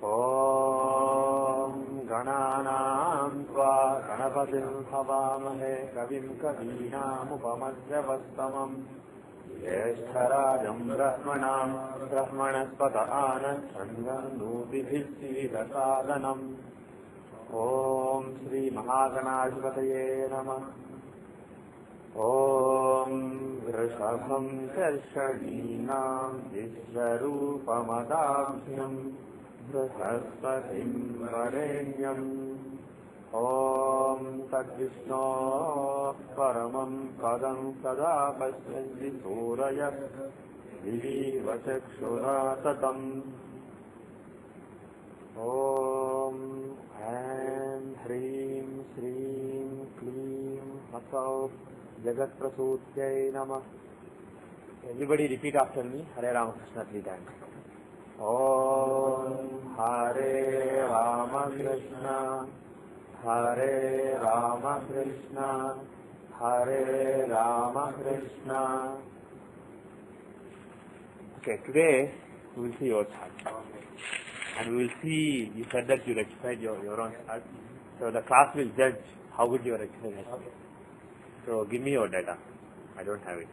Om Gananam Tva Ganapatim Havamahe Kavim Kavinam Upamadhyavastamam Yeshtarajam Brahmanam Brahmanaspatana Chandram Nubhivishtividasadanam Om Shri Mahaganadhipataye Namah Om Vrishabham Sharshaninam Vishwarupamadabhyam Brahaspatim Varenyam Om Tat-Vishno Paramam Padam Sada Pasyanti Suraya Viva Chakshura Tatam Om Ham Hrim Shrim Klim Hasav Jagat Prasutyai Namah. Everybody repeat after me. Hare Ramakrishna 3 times. Om Hare Ramakrishna Hare Ramakrishna Hare Ramakrishna. Okay, today we will see your chart. And we will see, you said that you rectified your own chart. So the class will judge how good your rectification is. Okay. So give me your data. I don't have it.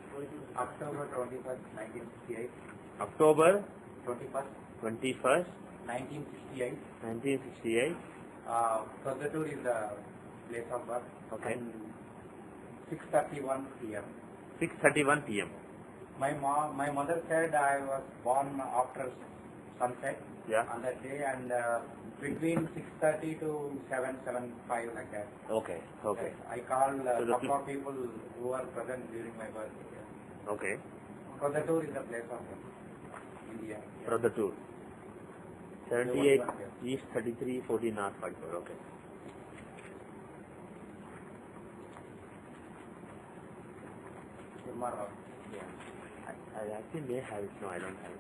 October 21st, 1968. October 21st, 1968. 1968. Pradhatur is the place of birth. Okay. 6:31 p.m. 6:31 p.m. My mother said I was born after sunset. Yeah. On that day, and between 6:30 to 7:05 like that. Okay. Okay. Yes, I called So a couple of people who were present during my birth. Okay. Pradhatur is the place of India. Pradhatur. 78 East 33 14 North 44. Okay. Tomorrow. Yeah. I think they have it. No, I don't have it.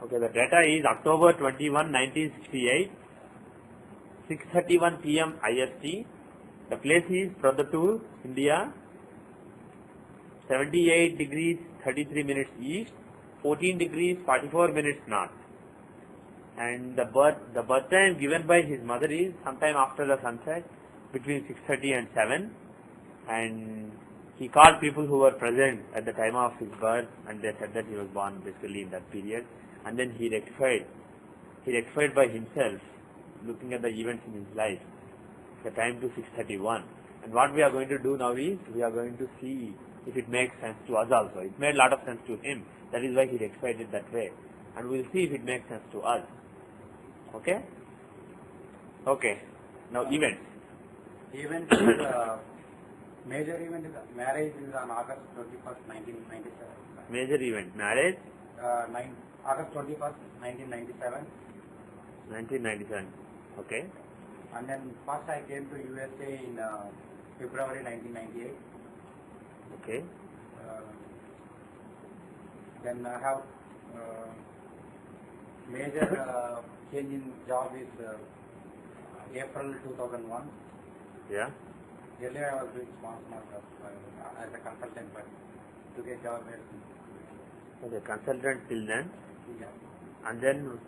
Okay, the data is October 21, 1968, 6:31 p.m. IST. The place is Pradhatur, India, 78 degrees 33 minutes east, 14 degrees 44 minutes north. And the birth time given by his mother is sometime after the sunset, between 6:30 and 7. And he called people who were present at the time of his birth, and they said that he was born basically in that period. And then he rectified by himself, looking at the events in his life, the time to 6:31. And what we are going to do now is, we are going to see if it makes sense to us also. It made a lot of sense to him, that is why he rectified it that way. And we will see if it makes sense to us. Okay? Okay. Now events. Event is major event is marriage is on August 21st, 1997. Major event, marriage? August 21st, 1997. 1997. Okay. And then first I came to USA in February 1998. Okay. Then I have major change in job is April 2001. Yeah. Earlier I was doing small stuff as a consultant, but to get job here. Okay, consultant till then. Yeah. And then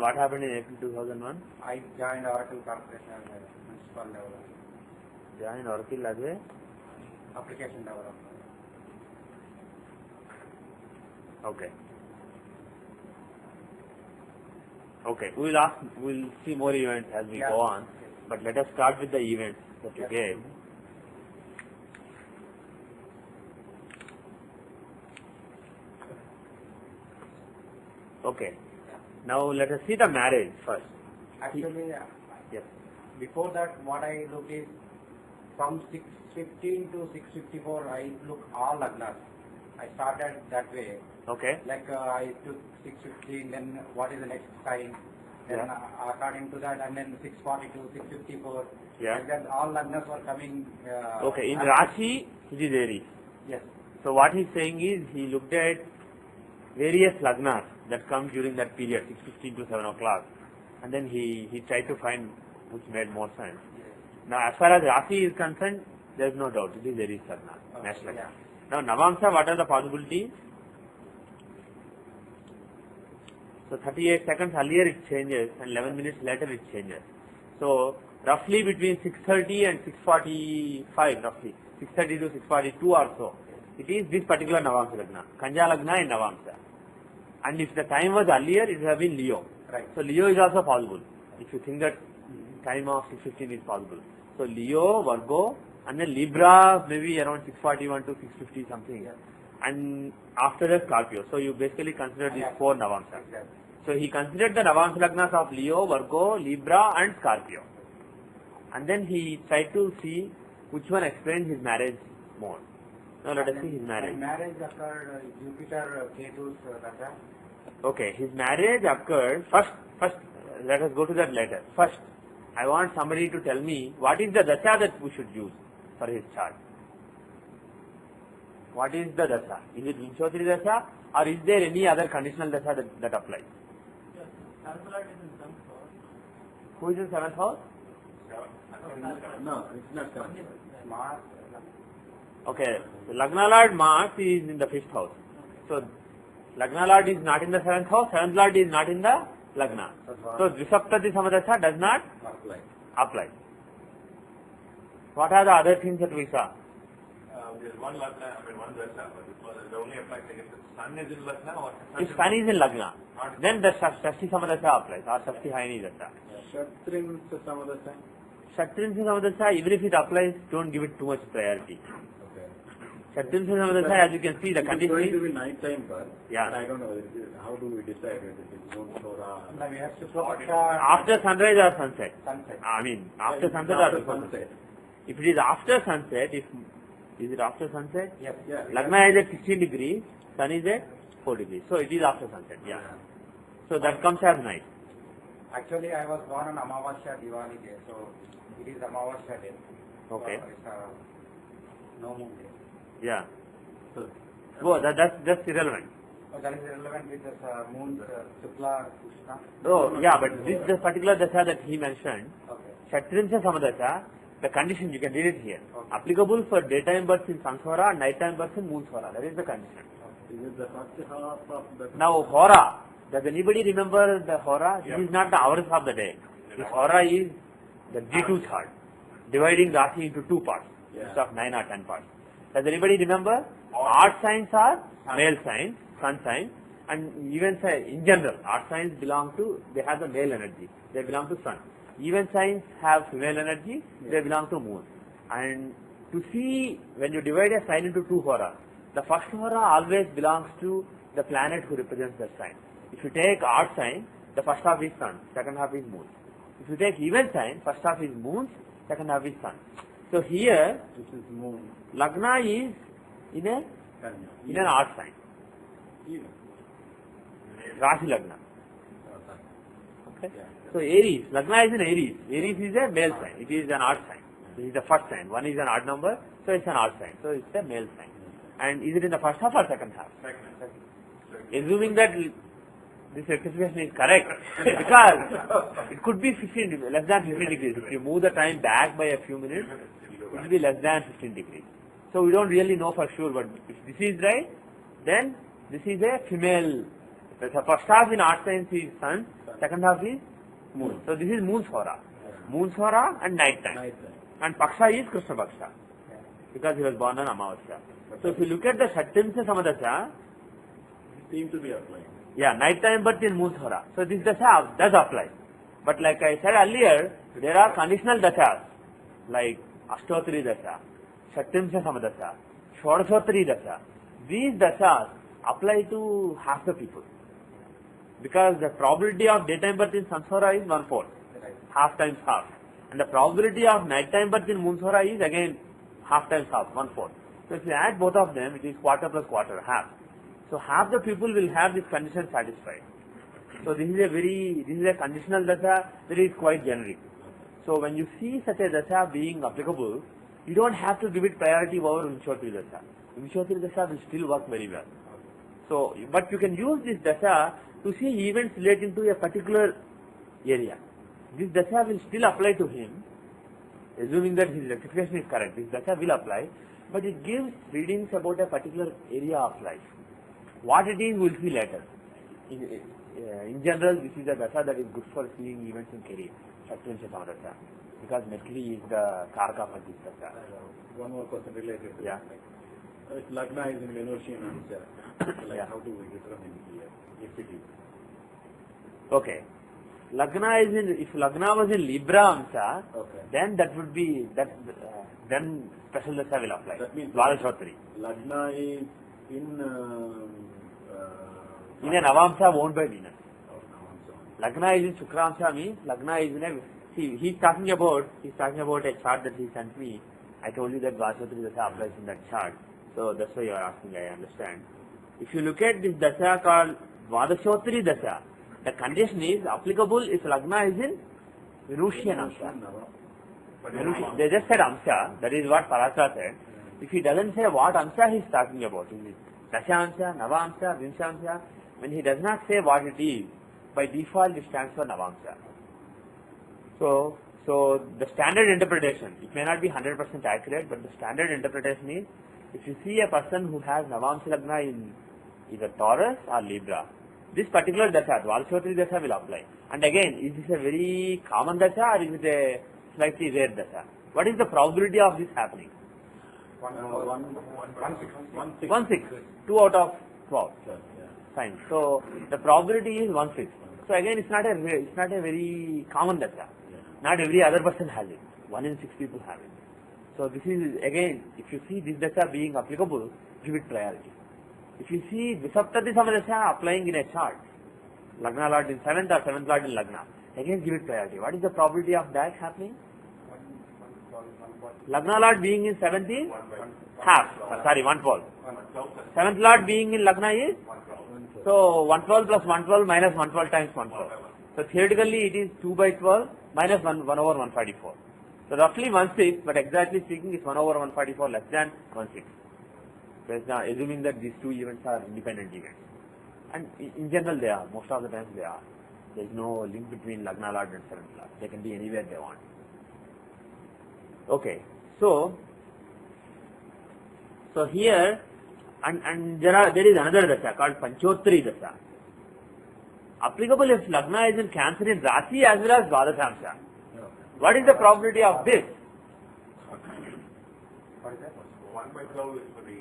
what happened in April 2001? I joined Oracle Corporation as a municipal developer. Joined Oracle as a Application developer. Okay. Okay, we'll see more events as we go on, but let us start with the events that you gave. Okay. Now let us see the marriage first. Actually, Yes. before that, what I looked is from 6:15 to 6:54, I look all lagnas. I started that way. Okay. Like I took 6:15, then what is the next sign? Then according to that, and then 6:42, 6:54. Yeah. Like that, all lagnas were coming. Okay, in Rashi, it is Aries. Yes. So what he's saying is, he looked at various lagnas that come during that period, 6:15 to 7 o'clock. And then he tried to find which made more sense. Yes. Now as far as Rashi is concerned, There is no doubt. It is Aries Lagna. Okay, Mesh Lagna. yeah. Now Navamsa, what are the possibilities? So 38 seconds earlier it changes and 11 minutes later it changes. So roughly between 6:30 and 6:45, roughly 6:30 to 6:42 or so. It is this particular Navamsa Lagna, Kanja Lagna in Navamsa. And if the time was earlier, it would have been Leo. Right. So Leo is also possible. If you think that time of 6:15 is possible. So Leo, Virgo, and then Libra maybe around 6:41 to 6:50 something. Yeah. And after that Scorpio. So you basically consider these Yeah. 4 Navamsa. Exactly. So he considered the Navamsa Lagnas of Leo, Virgo, Libra and Scorpio. And then he tried to see which one explains his marriage more. Now let us see his marriage. My marriage occurred Jupiter Ketu's Dasha. Okay, his marriage occurred first let us go to that later. First, I want somebody to tell me what is the dasha that we should use for his chart. What is the dasha? Is it Vinchotri dasha or is there any other conditional dasha that applies? Who is in 7th house? No, it's not Mars. Okay, so Lagna Lord Mars is in the 5th house. So Lagna Lord is not in the 7th house, 7th Lord is not in the Lagna. So Dvisaptati Samadasha does not apply. What are the other things that we saw? There's one Lagna, one Dasha, but it only applies if the sun is in Lagna or If sun is in Lagna, then the Shashti Samadasha applies or Shashti Hayani Dasha. Shatrin Samadasha. Shatrin Samadasha, even if it applies, don't give it too much priority. Shatrin Samadasha, as you can see, the condition It's going to is, be night time, but Yeah. I don't know whether it is, how do we decide whether it is moon Sora? Now we have to put after sunrise or sunset. sunset. I mean, after sunset or After before sunset. sunset. If it is after sunset, is it after sunset? Yes. Yeah. Lagna is at 16 degrees, sun is at 4 degrees. So it is after sunset, yeah. So that comes as night. Actually, I was born on Amavasya Diwali day, so it is Amavasya day. Okay. So it's no moon day. Yeah. So, that's irrelevant. So that is irrelevant with this moon, Shukla, Krishna. Oh, yeah, but this particular dasha that he mentioned, Okay. Shatrinsa Samadasha, the condition, you can read it here. Okay. Applicable for daytime births in Sansvara, nighttime births in Moonsvara. That is the condition. Is it the first half of the... Now, Hora. Does anybody remember the Hora? This is not the hours of the day. This Hora is the G2 chart, dividing Rasi into 2 parts, instead of 9 or 10 parts. Does anybody remember? Earth signs are male signs, sun signs, and even in general, earth signs belong to, they have the male energy. They belong to sun. Even signs have female energy, they belong to moon. And to see, when you divide a sign into 2 Hora, the first Hora always belongs to the planet who represents that sign. If you take earth sign, the first half is sun, second half is moon. If you take even sign, first half is moon, second half is sun. So here, This is moon. Lagna is in an earth sign, Even. Rasi Lagna. Okay. So Aries, Lagna is in Aries. Aries is a male sign. It is an odd sign. This is the first sign. 1 is an odd number, so it's an odd sign. So it's a male sign. And is it in the first half or second half? Assuming that this rectification is correct, because it could be 15, less than 15 degrees. If you move the time back by a few minutes, it will be less than 15 degrees. So we don't really know for sure, but if this is right, then this is a female. The first half in art science is sun, second half is moon. So this is moon's hora. Moon's hora and night time. Night time. And paksha is Krishna paksha, because he was born on Amavasya. So if you look at the Shatrimsa Samadasha, Seem to be applying. yeah, night time birth in moon's hora. So this dasha does apply. But like I said earlier, there are conditional dashas, like Ashtotri dasha, Shatrimsa Samadasha, Shodasotri dasha. These dashas apply to half the people. Because the probability of daytime birth in Sansvara is 1/4, half times half. And the probability of nighttime birth in Moonsvara is again half times half, 1/4. So if you add both of them, it is quarter plus quarter, half. So half the people will have this condition satisfied. So this is a conditional dasha that is quite generic. So when you see such a dasha being applicable, you don't have to give it priority over Vinchotri dasha. Vinchotri dasha will still work very well. So, but you can use this dasha to see events relating to a particular area. This dasha will still apply to him, assuming that his rectification is correct, this dasha will apply, but it gives readings about a particular area of life. What it is, we'll see later. In general, this is a dasha that is good for seeing events in career, Shatryansha Samadasha, because Mercury is the Karaka for this dasha. One more question related to Yeah. that. If Lagna is in Venusian Amsha, like Yeah. how do we determine here if it is? Okay. Lagna is in, if Lagna was in Libra Amsha, Okay. then that would be, then special dasha will apply. That means Dwadashotri. Lagna is in In a Navamsha owned by Venus. Amsha. Lagna is in Shukramsha means Lagna is in a, see, he's talking about a chart that he sent me. I told you that Dwadashotri dasha applies in that chart. So that's why you are asking, I understand. If you look at this dasha called Dwadashotri dasha, the condition is applicable if Lagna is in Venusian Amsha. They just said Amsha, that is what Parasha said. If he doesn't say what Amsha he is talking about, is it Dasha Amsha, Nava Amsha, Vinsha Amsha? When he does not say what it is, by default it stands for Navamsha. So the standard interpretation, it may not be 100% accurate, but the standard interpretation is, if you see a person who has Navamsha Lagna in either Taurus or Libra, this particular dasha, Dwadashotri dasha will apply. And again, is this a very common dasha or is it a slightly rare dasha? What is the probability of this happening? 1/6. 2 out of 12. Fine. So the probability is 1/6. So again, it's not a very common dasha. Not every other person has it. 1 in 6 people have it. So this is again, if you see this dasha being applicable, give it priority. If you see Visaptati Samadasha applying in a chart, Lagna Lord in 7th or 7th Lord in Lagna, again give it priority. What is the probability of that happening? Lagna Lord being in 7th is half. 112. 7th Lord being in Lagna is? So 112 plus 112 minus 112 times 112. So theoretically it is 2 by 12 minus 1 over 144. So roughly 1/6, but exactly speaking it's 1 over 144 less than 1/6. Assuming that these two events are independent events. And in general they are, most of the times they are. There is no link between Lagna Lord and 7th Lord. They can be anywhere they want. Okay, so here, and there is another dasha called Panchotri dasha. Applicable if Lagna is in Cancer in Rasi as well as Dwadashamsha. What is the probability of this? What is that? 1/12 is for the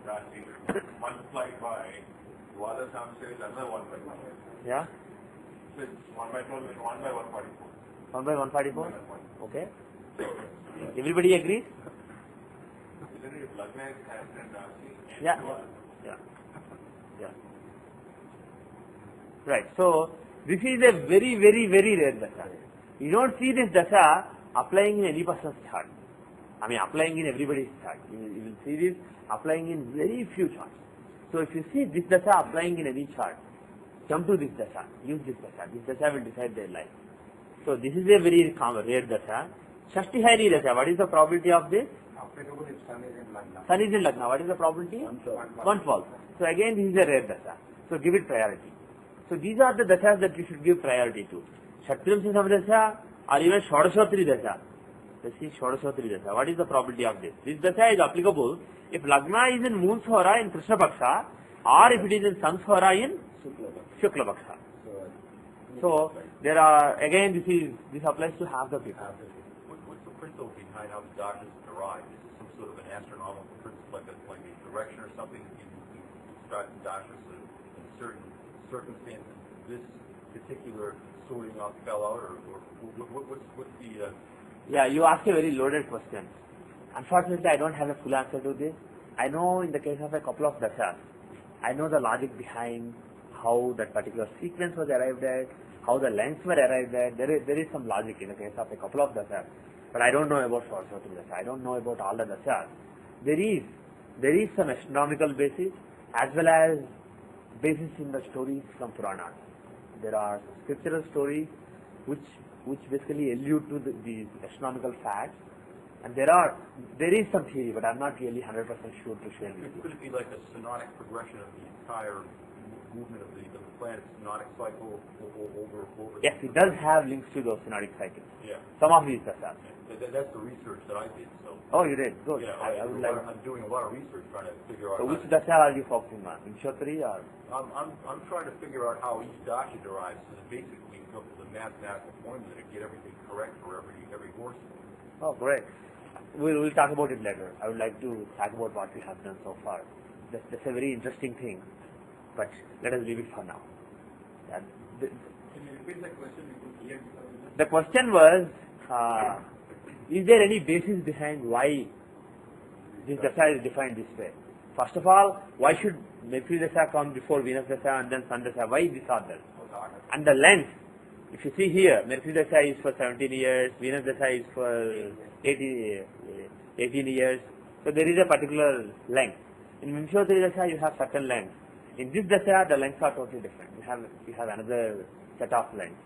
Rasi, multiplied by Dwadashamsha is another 1/12. Yeah? So it's 1/12 is 1 by 144. 1 by 144? Okay. Everybody agrees? Isn't it if Lagna is Cancer and Rasi? Yeah. Right. So this is a very, very, very rare dasha. You don't see this dasha applying in any person's chart. I mean, applying in everybody's chart. You will see this applying in very few charts. So if you see this dasha applying in any chart, jump to this dasha, use this dasha. This dasha will decide their life. So this is a very common, rare dasha. Shashti Hari dasha, what is the probability of this? Applicable if Sun is in Lagna. Sun is in Lagna, what is the probability? 1/12. So again, this is a rare dasha. So give it priority. So these are the dashas that you should give priority to. Kshatriyamsha Samadasha or even Shodashotri dasha. Let's see Shodashotri dasha. What is the probability of this? This dasha is applicable if Lagna is in Moon's Hora in Krishna Paksha or if it is in Sun's Hora in Shukla Paksha. So there are, again this applies to half the people. What's the principle behind how the dasha is derived? Is it some sort of an astronomical principle, like a direction or something? You start the dasha in certain circumstances. This particular sorting off fell out, or what's the? Yeah, you ask a very loaded question. Unfortunately, I don't have a full answer to this. I know in the case of a couple of dashas, I know the logic behind how that particular sequence was arrived at, how the lengths were arrived at. There is some logic in the case of a couple of dashas, but I don't know about Shodashotri dasha. I don't know about all the dashas. There is some astronomical basis as well as basis in the stories from Puranas. There are scriptural stories which basically allude to these astronomical facts, and there is some theory, but I'm not really 100% sure to share with you. Could it be like a synodic progression of the entire movement of the planet's synodic cycle over? Yes, it does have links to those synodic cycles. Yeah. Some of these dashas. That's the research that I did. So. Oh, you did. Good. Yeah, I would like. I'm doing a lot of research trying to figure out. So which dasha are you focusing on? Vimshottari or? I'm trying to figure out how each dasha derives, so that basically we can come to the mathematical formula to get everything correct for every horse. Oh, great. We'll talk about it later. I would like to talk about what we have done so far. That's a very interesting thing, but let us leave it for now. Can you repeat the question? The question was, is there any basis behind why this dasha is defined this way? First of all, why should Mercury dasha come before Venus dasha and then Sun dasha? Why this order? And the length, if you see here, Mercury dasha is for 17 years, Venus dasha is for 18 years. So there is a particular length. In Vimshottari dasha, you have certain length. In this dasha, the lengths are totally different. You have another set of lengths.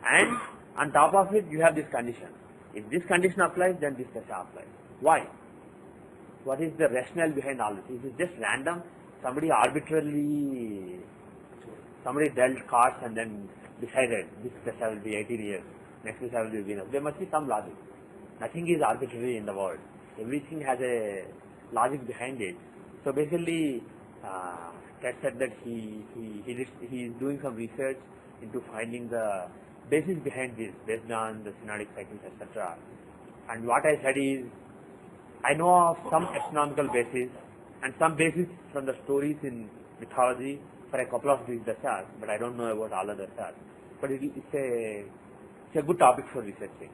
And on top of it, you have this condition. If this condition applies, then this dasha applies. Why? What is the rationale behind all this? Is it just random? Somebody arbitrarily, somebody dealt cards and then decided this dasha will be 18 years, next dasha will be Venus. There must be some logic. Nothing is arbitrary in the world. Everything has a logic behind it. So basically, Ted said that he is doing some research into finding the basis behind this based on the synodic cycles, etc. And what I said is, I know of some astronomical basis and some basis from the stories in mythology for a couple of these dashas, but I don't know about all the dashas. But it's a good topic for researching.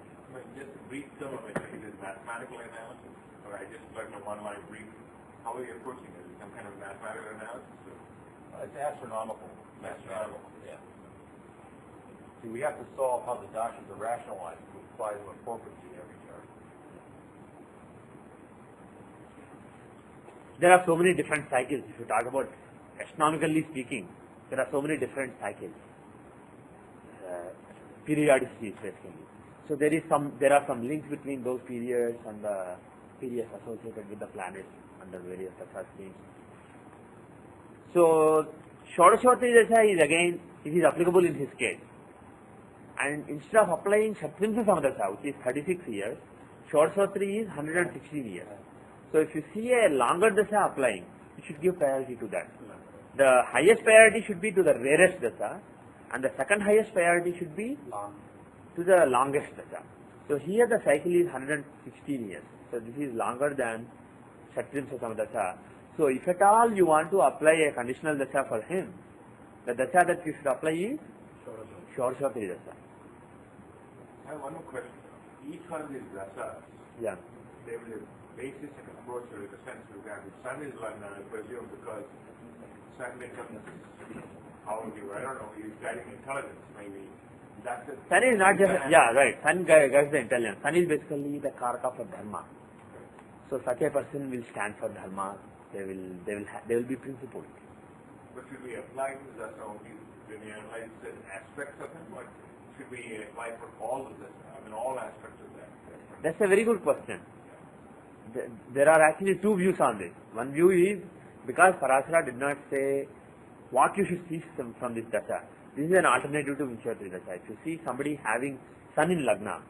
Just a brief term of it, is it mathematical analysis? Or I just like a one-line brief. How are you approaching it? Is it some kind of mathematical analysis? It's astronomical. Yeah. See, we have to solve how the dashas are rationalized to apply them appropriately in every chart. There are so many different cycles. If you talk about astronomically speaking, there are so many different cycles, periodicities basically. So there are some links between those periods and the periods associated with the planets under various such schemes. So Shodashottari dasha is again, it is applicable in his case. And instead of applying Shatrimsa Samadasha, which is 36 years, Shodashottari is 116 years. So if you see a longer dasha applying, you should give priority to that. The highest priority should be to the rarest dasha, and the second highest priority should be to the longest dasha. So here the cycle is 116 years. So this is longer than Shatrimsa Samadasha. So if at all you want to apply a conditional dasha for him, the dasha that you should apply is Shodashottari dasha. I have one more question. Each one of these dashas, Yeah. they will basis and approach or the sense of that. Sun is Lagna, I presume, because Sun becomes how you, I don't know, he's guiding intelligence, maybe. That's it. Sun is not just, yeah, right. Sun guides the intelligence. Sun is basically the karaka for dharma. So such a person will stand for dharma. They will be principled. But should we apply to that only when we analyze the aspects of him, or should we apply for all of this? I mean, all aspects of that. That's a very good question. There are actually two views on this. One view is, because Parashara did not say what you should see from this dasha. This is an alternative to Vimshottari dasha. If you see somebody having Sun in Lagna,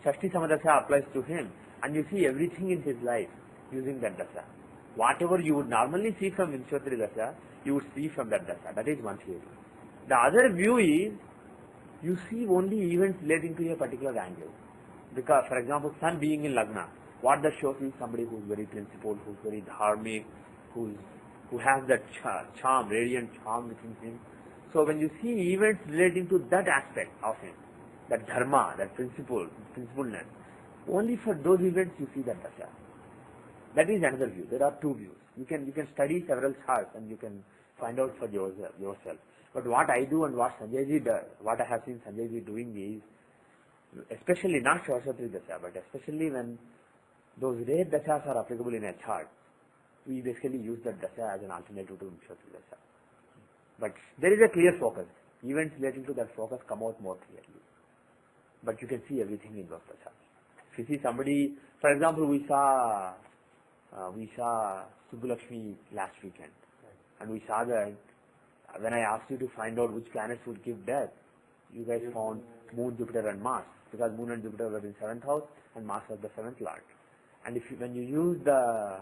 Shashti Samadasha applies to him, and you see everything in his life using that dasha. Whatever you would normally see from Vimshottari dasha, you would see from that dasha. That is one theory. The other view is, you see only events relating to a particular angle. Because, for example, Sun being in Lagna, what that shows is somebody who is very principled, who is very dharmic, who has that charm, radiant charm within him. So when you see events relating to that aspect of him, that dharma, that principleness, only for those events you see that dasha. That is another view. There are two views. You can study several charts and you can find out for yourself. But what I do and what Sanjayji does, what I have seen Sanjayji doing is, especially not Shodashottari dasha, but especially when those rare dashas are applicable in a chart, we basically use that dasha as an alternative to Vimshottari dasha. But there is a clear focus. Events relating to that focus come out more clearly. But you can see everything in those dashas. If you see somebody, for example, we saw Subbulakshmi last weekend, and we saw that when I asked you to find out which planets would give death, you guys found Moon, Jupiter and Mars, because Moon and Jupiter were in 7th house and Mars was the 7th Lord. And when you use the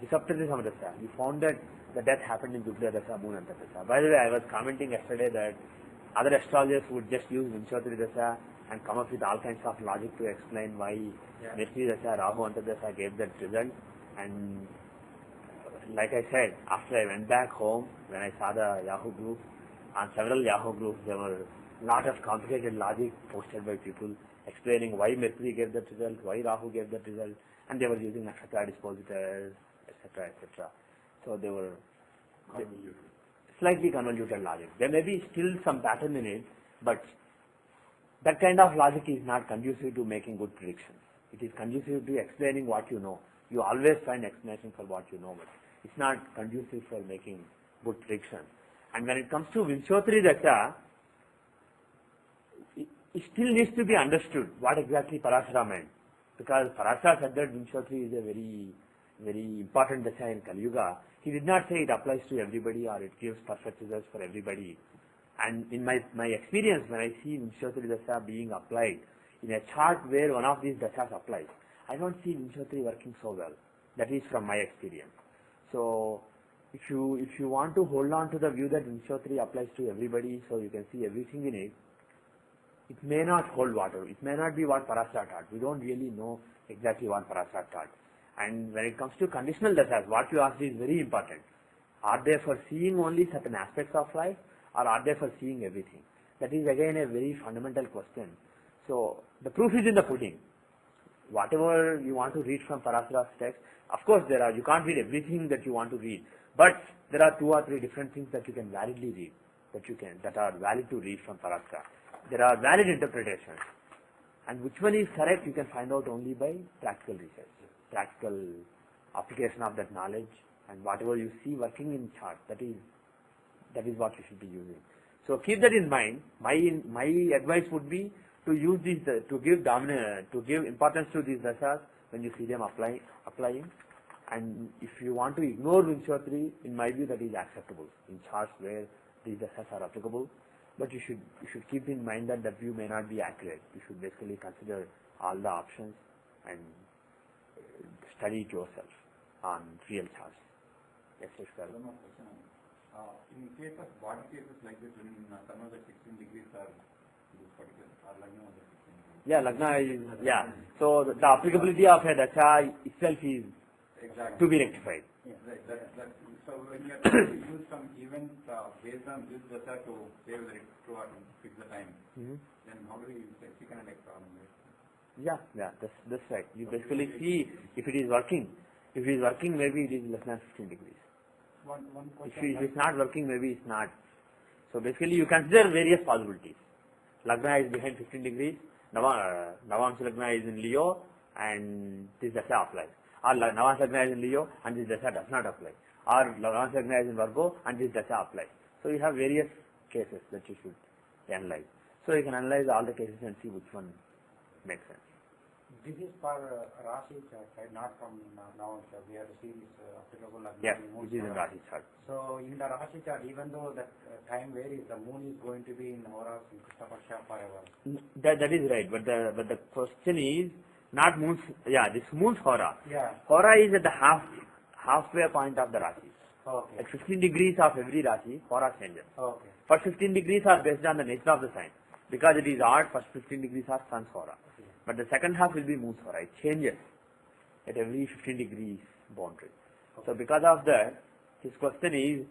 Disruptive Samadasa, you found that the death happened in Jupiter Dasa, Moon Antardasa. By the way, I was commenting yesterday that other astrologers would just use Vinchotri Dasa and come up with all kinds of logic to explain why Mercury Dasa, Rahu Antardasa gave that result. And like I said, after I went back home, when I saw the Yahoo group, on several Yahoo groups, there were a lot of complicated logic posted by people explaining why Mercury gave that result, why Rahu gave that result, and they were using nakshatra dispositors, etc., etc. So they were slightly convoluted logic. There may be still some pattern in it, but that kind of logic is not conducive to making good predictions. It is conducive to explaining what you know. You always find explanation for what you know, but it's not conducive for making good predictions. And when it comes to Vinchotri Dasha, it still needs to be understood what exactly Parashara meant. Because Parashara said that Vinchotri is a very, very important Dasha in Kali Yuga. He did not say it applies to everybody or it gives perfect results for everybody. And in my experience, when I see Vinchotri Dasha being applied in a chart where one of these Dashas applies, I don't see Vinchotri working so well. That is from my experience. So if you want to hold on to the view that Vinchotri applies to everybody, so you can see everything in it, it may not hold water. It may not be what Parashara taught. We don't really know exactly what Parashara taught. And when it comes to conditional dashas, what you asked is very important. Are they for seeing only certain aspects of life, or are they for seeing everything? That is again a very fundamental question. So the proof is in the pudding. Whatever you want to read from Parashara's text, of course you can't read everything that you want to read, but there are 2 or 3 different things that you can validly read, that are valid to read from Parashara. There are valid interpretations, and which one is correct you can find out only by practical research, practical application of that knowledge, and whatever you see working in chart, that is what you should be using. So keep that in mind. My advice would be to use these, to give importance to these dashas when you see them applying. And if you want to ignore Vinchotri, in my view, that is acceptable in charts where these dashas are applicable. But you should keep in mind that that view may not be accurate. You should basically consider all the options and study it yourself on real charts. Yes, sir. One more question. In case of body cases like this, when some of the 16 degrees are this particular, or Lagna was the 16 degrees. Yeah, Lagna is, yeah. So the applicability of a dasha itself is to be rectified. Yeah, so when you are trying to use some event based on this dasha to save the to fix the time, then how do we use the second and problem? Yeah, that's right. You basically see if it is working. If it is working, maybe it is less than 15 degrees. One If question. it is not working, maybe it's not. So basically you consider various possibilities. Lagna is behind 15 degrees, Navamsa Lagna is in Leo, and this dasha applies. Or Navamsa Lagna is in Leo, and this dasha does not apply. Or Navamsa Lagna is in Virgo, and this dasha applies. So you have various cases that you should analyze. So you can analyze all the cases and see which one makes sense. This is for Rashi chart, right? Not from now. We have to see this applicable. Yes, which is in Rashi chart. So in the Rashi chart, even though that time varies, the moon is going to be in Horas in Krishna forever. That is right, but the question is not moon's. Yeah, this moon's hora. Yeah. Hora is at the halfway point of the Rashi. Okay. At 15 degrees of every Rashi, hora changes. Okay. First 15 degrees are based on the nature of the sign. Because it is odd, first 15 degrees are sun's hora. But the second half will be moon's hora. It changes at every 15 degrees boundary. Okay. So because of that, his question is,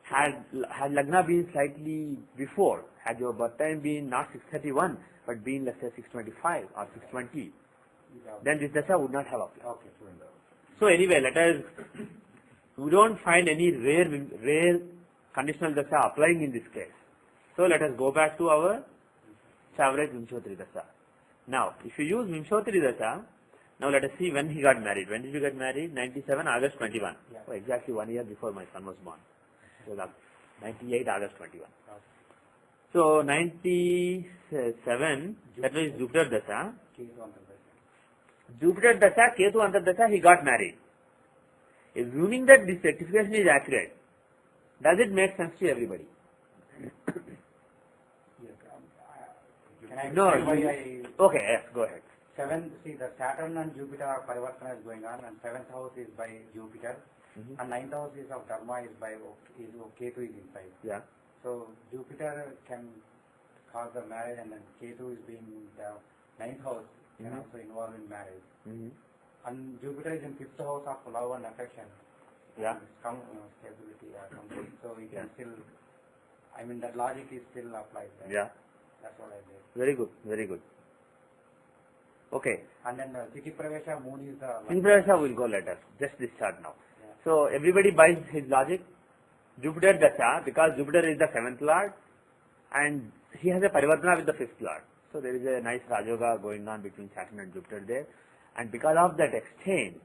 had Lagna been slightly before, had your birth time been not 631, but been let's say 625 or 620, then this dasha would not have applied. Okay. So anyway, we don't find any rare conditional dasha applying in this case. So let us go back to our favorite Vinchotri dasha. Now, if you use Vinchotri dasha, now let us see when he got married. When did you get married? 97 August 21. Yeah. Oh, exactly 1 year before my son was born. So that's 98 August 21. So 97, that was Jupiter dasha. Jupiter dasha, Ketu Antar dasha, he got married. Assuming that this certification is accurate, does it make sense to everybody? Can I No. explain why Okay, yes, go ahead. seventh, see the Saturn and Jupiter Parivartana is going on, and seventh house is by Jupiter, and ninth house is of Dharma is by Ketu is inside. Yeah. So Jupiter can cause the marriage, and then Ketu is being the ninth house can also involve in marriage. And Jupiter is in fifth house of love and affection. Yeah. Some stability or something. So we can still, I mean that logic is still applied there. Yeah. That's what I did. Very good. Very good. Okay. And then City Pravesha moon is the. Inversa will go later. Just this chart now. Yeah. So everybody buys his logic. Jupiter Dasha, because Jupiter is the 7th lord and he has a Parivartana with the 5th lord. So there is a nice Rajoga going on between Saturn and Jupiter there. And because of that exchange,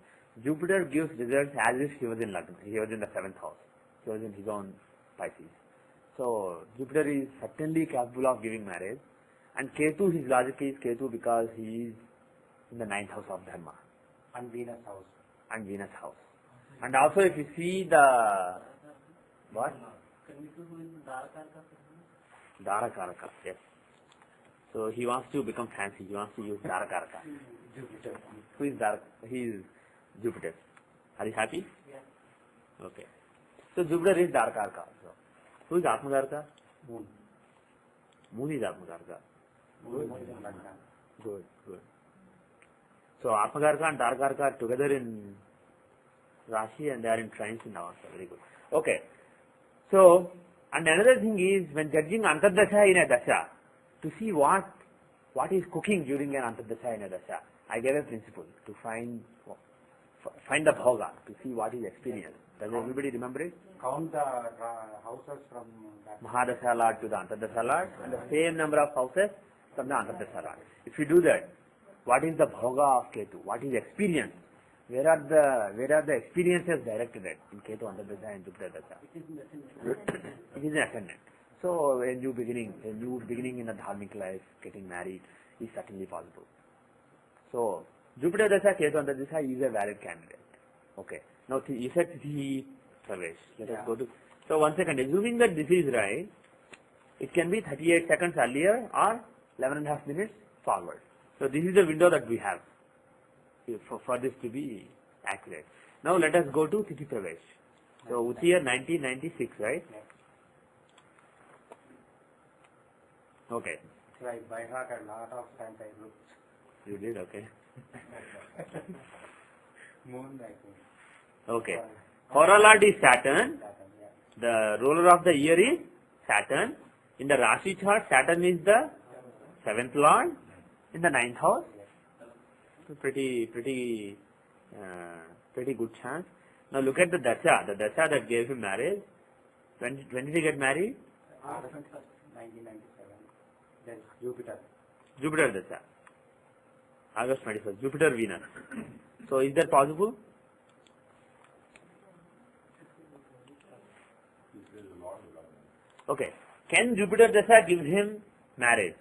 Jupiter gives results as if he was in Lagna. He was in the 7th house. He was in his own Pisces. So Jupiter is certainly capable of giving marriage. And Ketu, his logic is Ketu because he is in the 9th house of Dharma. And Venus house. And Venus house. And also if you see the, what? Dharakaraka, yes. So he wants to become fancy, he wants to use Dharakaraka. Jupiter. Who is Dhara? He is Jupiter. Are you happy? Yeah. Okay. So Jupiter is Dharakaraka. So, who is Atmakaraka? Moon. Moon is Atmakaraka. Moon is in Lagna. Good, good. So Atmakaraka and Dharakaraka are together in Rashi and they are in trines in Navamsa. Very good. Okay. So, and another thing is when judging Antardasha in a Dasha, to see what is cooking during an Antardasha in a Dasha, I gave a principle to find the bhoga, to see what is experienced. Does everybody remember it? Count the houses from that. Mahadasha Lord to the Antardasha Lord, and the same number of houses from the Antardasha Lord. If you do that, what is the bhoga of Ketu? What is experience? Where are the experiences directed at in Ketu Antardasha and Jupiter Dasha? It is an ascendant. So a new beginning in a dharmic life, getting married is certainly possible. So Jupiter Dasha, Ketu Antardasha is a valid candidate. Okay. Now you said the Pravesh. Let us go to. So 1 second. Assuming that this is right, it can be 38 seconds earlier or 11.5 minutes forward. So this is the window that we have for this to be accurate. Now let us go to Tithi Pravesh. So Uti year 1996, right? Yeah. Okay. So I by heart a lot of times I looked. You did, okay. Moon, I think. Okay. Hora Lord is Saturn. Saturn, yeah. The ruler of the year is Saturn. In the Rashi chart, Saturn is the 7th Lord in the 9th house. So pretty good chance. Now look at the Dasha that gave him marriage. When did he get married? August 1997. Then Jupiter. Jupiter Dasha. August 21st. Jupiter Venus. So is that possible? Okay. Can Jupiter Dasha give him marriage?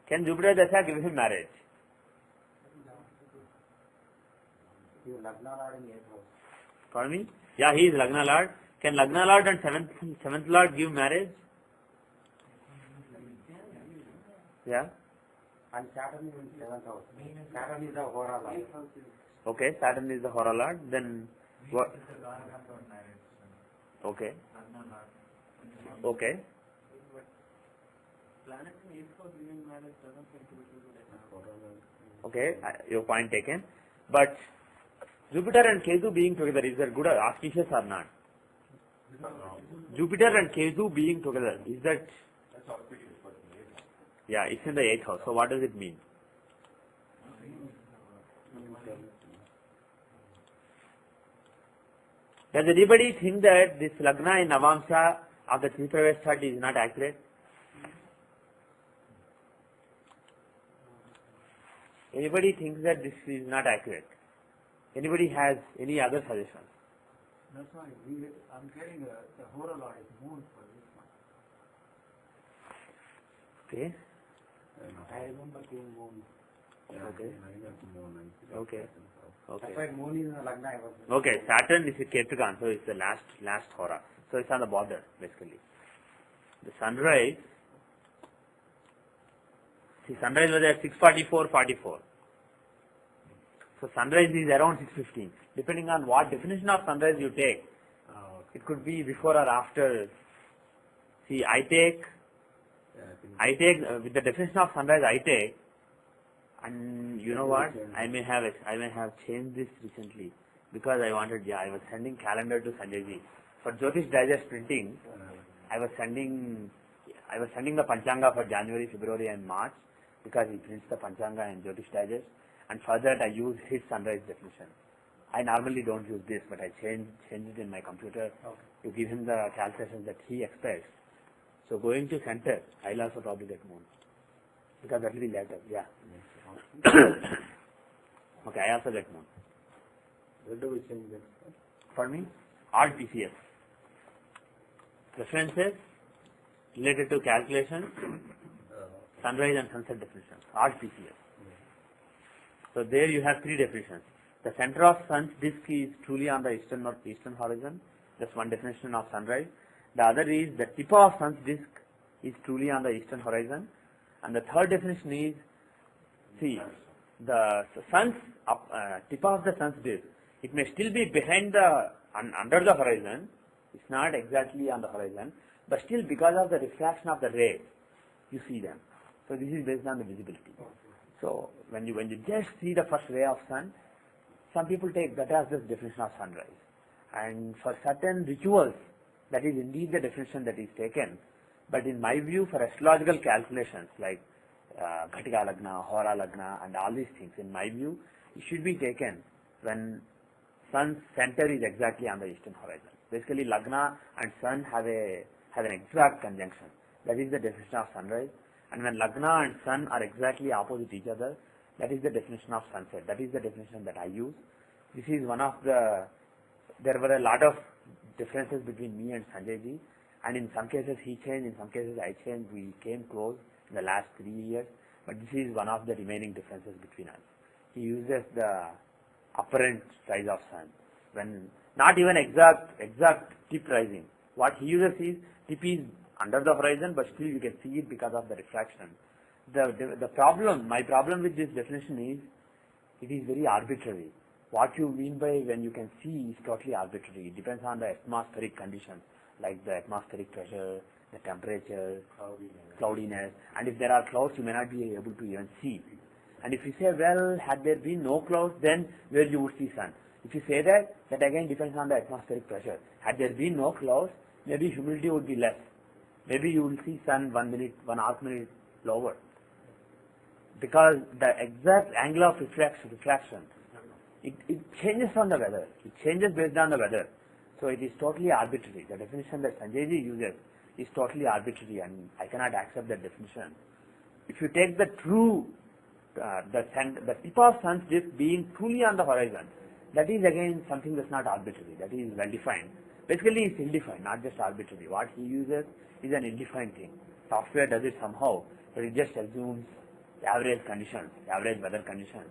Can Jupiter Dasha give him marriage? He is Lagna Lord in 8th house. Pardon me? Yeah, he is Lagna Lord. Can Lagna Lord and 7th Lord give marriage? Yeah. And Saturn is in 7th house. Saturn is the Hora Lord. Okay, Saturn is the Hora Lord. Then what? Okay. Okay. Okay, your point taken. But Jupiter and Ketu being together, is that good or auspicious or not? Jupiter and Ketu being together, is that? That's auspicious, but Yeah, it's in the 8th house. So what does it mean? Does anybody think that this Lagna in Navamsa of the Tripravesh chart is not accurate? Anybody thinks that this is not accurate? Anybody has any other suggestions? That's why I'm getting the Hora Lord is moon for this one. Okay. I remember seeing moon. Okay. Okay. That's Okay. why moon is in Lagna. I was. Okay. Saturn is a Ketukan, so it's the last Hora. So it's on the border, basically. the sunrise, see sunrise was at 6:44:44. So sunrise is around 6:15. Depending on what definition of sunrise you take, it could be before or after. See, I take with the definition of sunrise I take, and you know what? I may have changed this recently because I wanted. Yeah, I was sending calendar to Sanjayji for Jyotish Digest printing. I was sending the Panchanga for January, February, and March because he prints the Panchanga and Jyotish Digest, and for that I use his sunrise definition. I normally don't use this, but I changed it in my computer to give him the calculations that he expects. So going to center, I'll also probably get moon because that will be later. Yeah. Okay, I also get moon. Where do we change that? For me, alt PCS. References related to calculation, sunrise and sunset definitions, alt PCS. So there you have three definitions. The center of sun's disk is truly on the eastern horizon. That's one definition of sunrise. The other is the tip of sun's disk is truly on the eastern horizon. And the third definition is, see, the sun's tip of the sun's disk, it may still be behind under the horizon. It's not exactly on the horizon, but still because of the refraction of the rays, you see them. So this is based on the visibility. So when you just see the first ray of sun, some people take that as the definition of sunrise. And for certain rituals, that is indeed the definition that is taken. But in my view, for astrological calculations like Ghatika Lagna, Hora Lagna, and all these things, in my view, it should be taken when sun's center is exactly on the eastern horizon. Basically, Lagna and sun have an exact conjunction. That is the definition of sunrise. And when Lagna and sun are exactly opposite each other, that is the definition of sunset. That is the definition that I use. This is one of the, there were a lot of differences between me and Sanjayji, and in some cases he changed, in some cases I changed. We came close in the last 3 years, but this is one of the remaining differences between us. He uses the apparent rise of sun, when not even exact tip rising. What he uses is, tip is under the horizon, but still you can see it because of the refraction. The problem, my problem with this definition is, it is very arbitrary. What you mean by when you can see is totally arbitrary. It depends on the atmospheric conditions, like the atmospheric pressure, the temperature, cloudiness, and if there are clouds, you may not be able to even see. And if you say, well, had there been no clouds, then where you would see sun. If you say that, that again depends on the atmospheric pressure. Had there been no clouds, maybe humidity would be less. Maybe you will see sun 1 minute, 1.5 minutes lower. Because the exact angle of refraction, it changes on the weather. It changes based on the weather. So it is totally arbitrary. The definition that Sanjayji uses is totally arbitrary, and I cannot accept that definition. If you take the true, the tip of sun's disk being truly on the horizon, that is again something that's not arbitrary. That is well defined. Basically, it's ill-defined, not just arbitrary. What he uses is an ill-defined thing. Software does it somehow, but it just assumes average conditions, average weather conditions.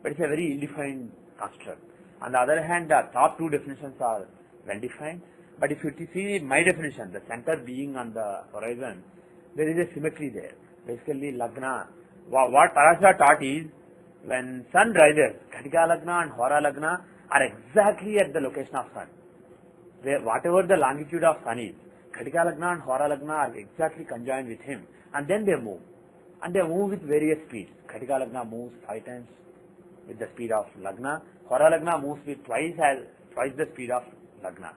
But it's a very ill-defined construct. On the other hand, the top two definitions are well defined. But if you see my definition, the center being on the horizon, there is a symmetry there. Basically, Lagna, what Parashara taught is, when sun rises, Ghatika Lagna and Hora Lagna are exactly at the location of sun. Whatever the longitude of sun is, Ghatika Lagna and Hora Lagna are exactly conjoined with him, and then they move. And they move with various speeds. Ghatika Lagna moves 5 times with the speed of Lagna. Hora Lagna moves with twice the speed of Lagna.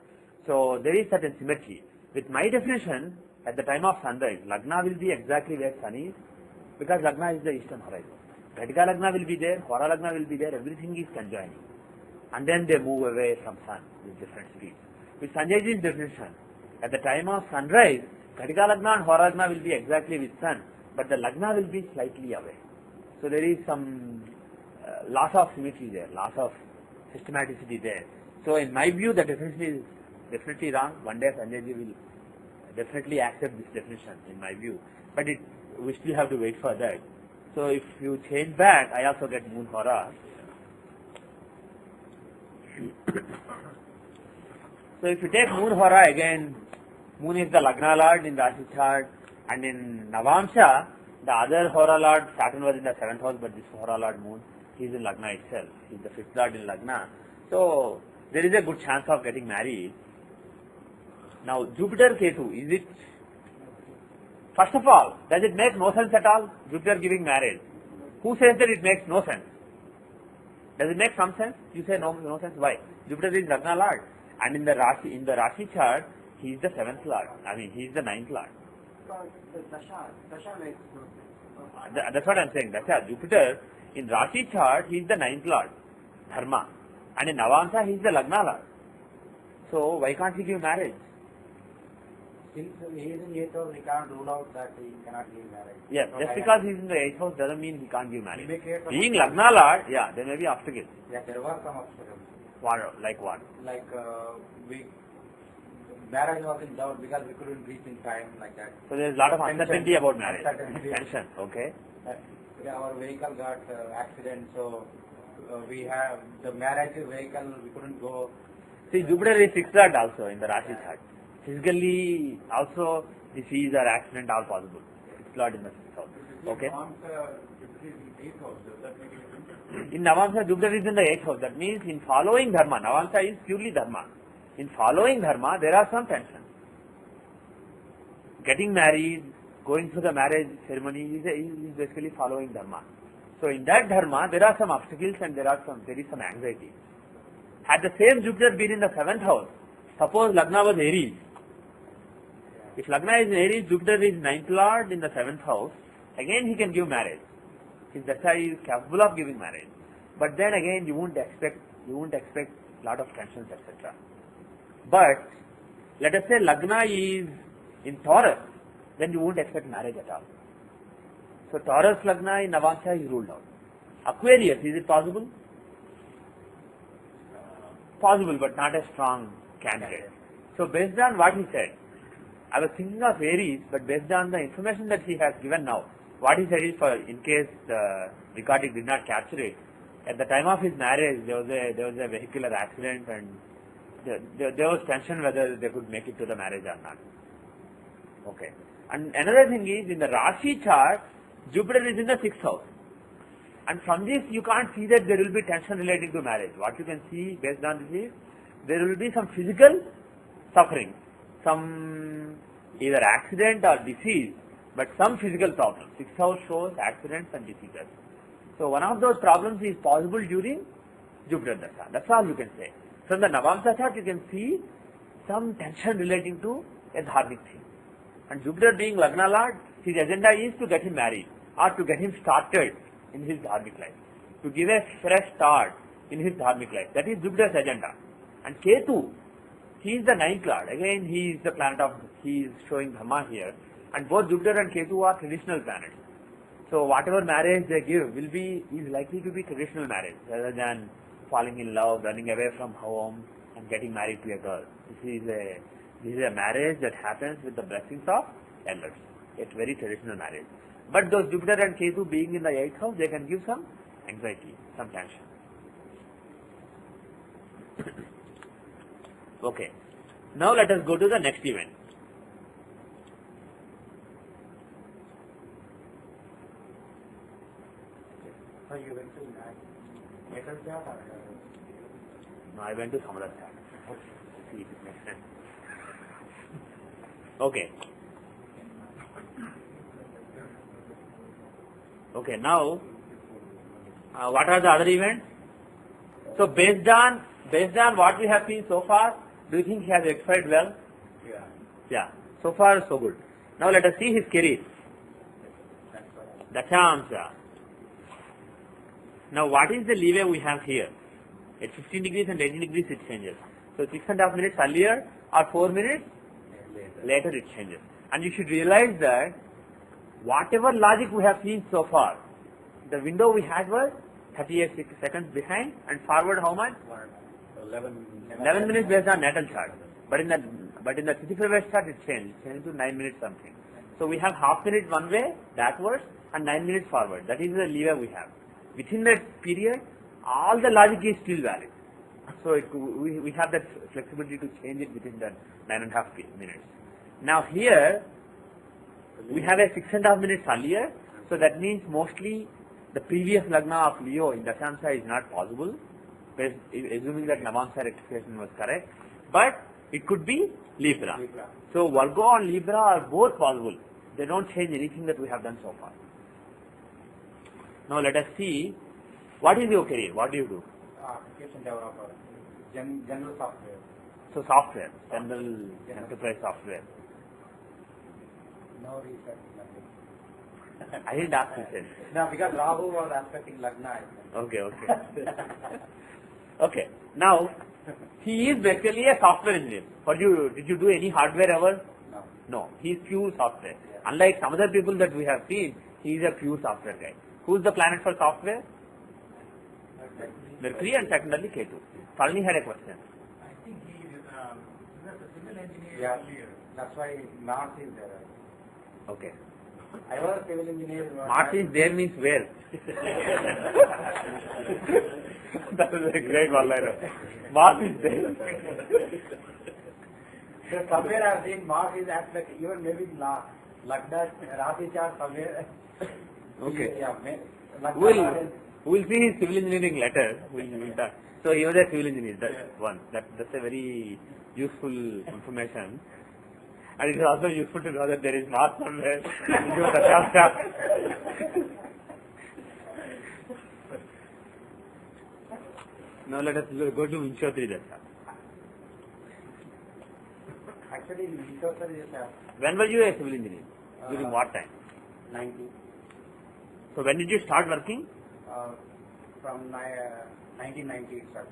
So there is certain symmetry. With my definition, at the time of sunrise, Lagna will be exactly where sun is, because Lagna is the eastern horizon. Ghatika Lagna will be there, Hora Lagna will be there, everything is conjoining. And then they move away from sun with different speeds. With Sanjayji's definition, at the time of sunrise, Ghatika Lagna and Hora Lagna will be exactly with sun, but the Lagna will be slightly away. So there is some loss of symmetry there, loss of systematicity there. So in my view, the definition is definitely wrong. One day Sanjayji will definitely accept this definition, in my view. But we still have to wait for that. So if you change back, I also get moon Hora. So if you take moon Hora again, Moon is the Lagna Lord in Rashi chart, and in Navamsha, the other Hora Lord, Saturn was in the 7th house, but this Hora Lord Moon, he is in Lagna itself. He is the 5th Lord in Lagna. So, there is a good chance of getting married. Now, Jupiter Ketu, is it? First of all, does it make no sense at all? Jupiter giving marriage. Who says that it makes no sense? Does it make some sense? You say no sense. Why? Jupiter is Lagna Lord, and in the Rashi chart, he is the 7th Lord. I mean, he is the 9th Lord. Dasha makes no sense. That's what I'm saying. Dasha, Jupiter, in Rashi chart, he is the 9th Lord, Dharma. And in Navamsa, he is the Lagna Lord. So, why can't he give marriage? Since he is in 8th house, we can't rule out that he cannot give marriage. Yes, So just I- because he is in the 8th house doesn't mean he can't give marriage. He may create some Being obstacles. Lagna Lord, yeah, there may be obstacles. Yeah, there were some obstacles. Like what? Like we marriage was in doubt because we couldn't reach in time, like that. So there is a lot of Tension. uncertainty about marriage. Uncertainty. Tension, okay. Yeah, our vehicle got accident, so we have the marriage vehicle, we couldn't go. See, Jupiter is 6th Lord also in the Rashi chart. Physically, also, disease or accident all possible. 6th Lord in the 6th house. Okay. In Navamsa, Jupiter is in the 8th house. That means in following Dharma, Navamsa is purely Dharma. In following Dharma, there are some tensions. Getting married, going through the marriage ceremony is basically following Dharma. So in that Dharma, there are some obstacles and there is some anxiety. Had the same Jupiter been in the 7th house, suppose Lagna was Aries. If Lagna is in Aries, Jupiter is 9th Lord in the 7th house, again he can give marriage. His Dasha is capable of giving marriage. But then again, you won't expect lot of tensions, etc. But let us say Lagna is in Taurus, then you won't expect marriage at all. So Taurus Lagna in Navamsa is ruled out. Aquarius, is it possible? Possible, but not a strong candidate. So based on what he said, I was thinking of Aries, but based on the information that he has given now, what he said is, for in case the recording did not capture it, at the time of his marriage, there was a vehicular accident, and there was tension whether they could make it to the marriage or not. Okay. And another thing is, in the Rashi chart, Jupiter is in the 6th house. And from this, you can't see that there will be tension relating to marriage. What you can see based on this is, there will be some physical suffering, some either accident or disease, but some physical problem. 6th house shows accidents and diseases. So one of those problems is possible during Jupiter Dasha. That's all you can say. From the Navamsa chart, you can see some tension relating to a dharmic thing. And Jupiter being Lagna Lord, his agenda is to get him married or to get him started in his dharmic life, to give a fresh start in his dharmic life. That is Jupiter's agenda. And Ketu, he is the 9th Lord. Again, he is the planet of, he is showing Dhamma here. And both Jupiter and Ketu are traditional planets. So whatever marriage they give is likely to be traditional marriage rather than falling in love, running away from home and getting married to a girl. This is a marriage that happens with the blessings of elders. It's very traditional marriage. But those Jupiter and Ketu being in the 8th house, they can give some anxiety, some tension. Okay. Now let us go to the next event. So you went to natal chart or? No, I went to some other chart. See if it makes sense. Okay. Okay, now, what are the other events? So based on what we have seen so far, do you think he has expired well? Yeah. Yeah. So far, so good. Now let us see his career. Dashamsa. Now what is the leeway we have here? At 15 degrees and 18 degrees it changes. So 6.5 minutes earlier or 4 minutes later it changes. And you should realize that whatever logic we have seen so far, the window we had was 38 seconds behind and forward how much? 11 minutes based on natal chart. But in the 55 chart it changed. It changed to 9 minutes something. So we have half minute one way backwards and 9 minutes forward. That is the lever we have. Within that period, all the logic is still valid. So we have that flexibility to change it within the 9.5 minutes. Now here, we have a 6.5 minutes earlier, so that means mostly the previous Lagna of Leo in Dashamsa is not possible, assuming that Navamsa rectification was correct, but it could be Libra. So Virgo and Libra are both possible. They don't change anything that we have done so far. Now let us see, what is your career? What do you do? Application developer, general software. So software, general enterprise software. No research, nothing. I didn't ask you this. No, because Rahu was aspecting Lagna. Okay, okay. Okay. Now, he is basically a software engineer. For you, did you do any hardware ever? No. No. He is pure software. Yeah. Unlike some other people that we have seen, he is a pure software guy. Who is the planet for software? Mercury, and secondarily Ketu. Palani had a question. I think he is a civil engineer Yeah, earlier. that's why Mars is there. Okay. I was a civil engineer. Mars is there means where? That is a great one-liner. Mars is there. So somewhere I have seen Mars is aspect, even maybe Lagna, Rashi chart somewhere. Okay. Yeah, Lagna. We'll see his civil engineering letter. We'll talk. So he was a civil engineer. That's one. That's a very useful information. And it is also useful to know that there is Mars somewhere. Now let us go to Vinchotri Dasha. Actually, Jyothishya is When were you a civil engineer? During what time? 90. So when did you start working? From 1990 itself.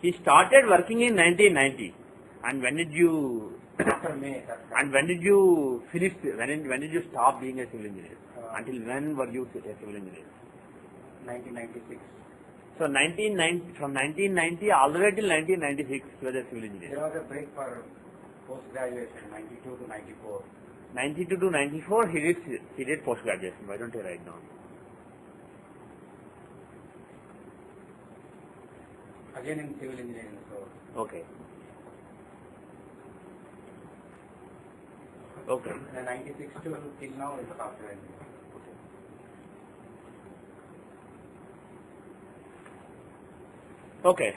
He started working in 1990. And when did you After May. and when did you finish? When did you stop being a civil engineer? Until when were you a civil engineer? 1996. So 1990, from 1990 all the way till 1996, he was a civil engineer. There was a break for post-graduation, 92 to 94. 92 to 94, he did post graduation. Why don't you write down? Again in civil engineering. So Okay. Okay. the 96 to till now is software engineering. Okay.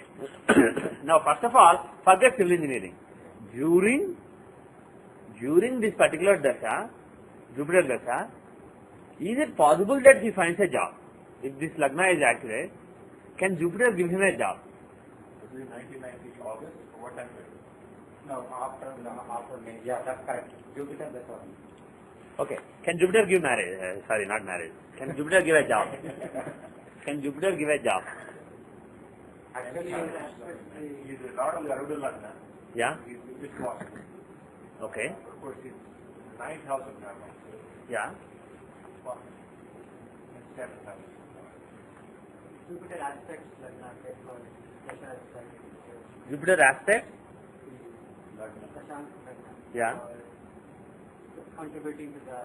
Now, first of all, forget civil engineering. During this particular dasha, Jupiter dasha, is it possible that he finds a job? If this Lagna is accurate, can Jupiter give him a job? This is 1990 August, or what time period? No, after May. Yeah, that's correct. Jupiter, that's all. Okay. Can Jupiter give marriage? Sorry, not marriage. Can Jupiter give a job? Can Jupiter give a job? Actually, He's a lot of Garuda Lagna. Yeah? He's with Washington. Okay. Of course, it's 9th house of Dharma. Yeah. It's 7th house. Jupiter aspects Lagna, therefore, Dasha is like Jupiter aspect? Dasha, Yeah. contributing to the,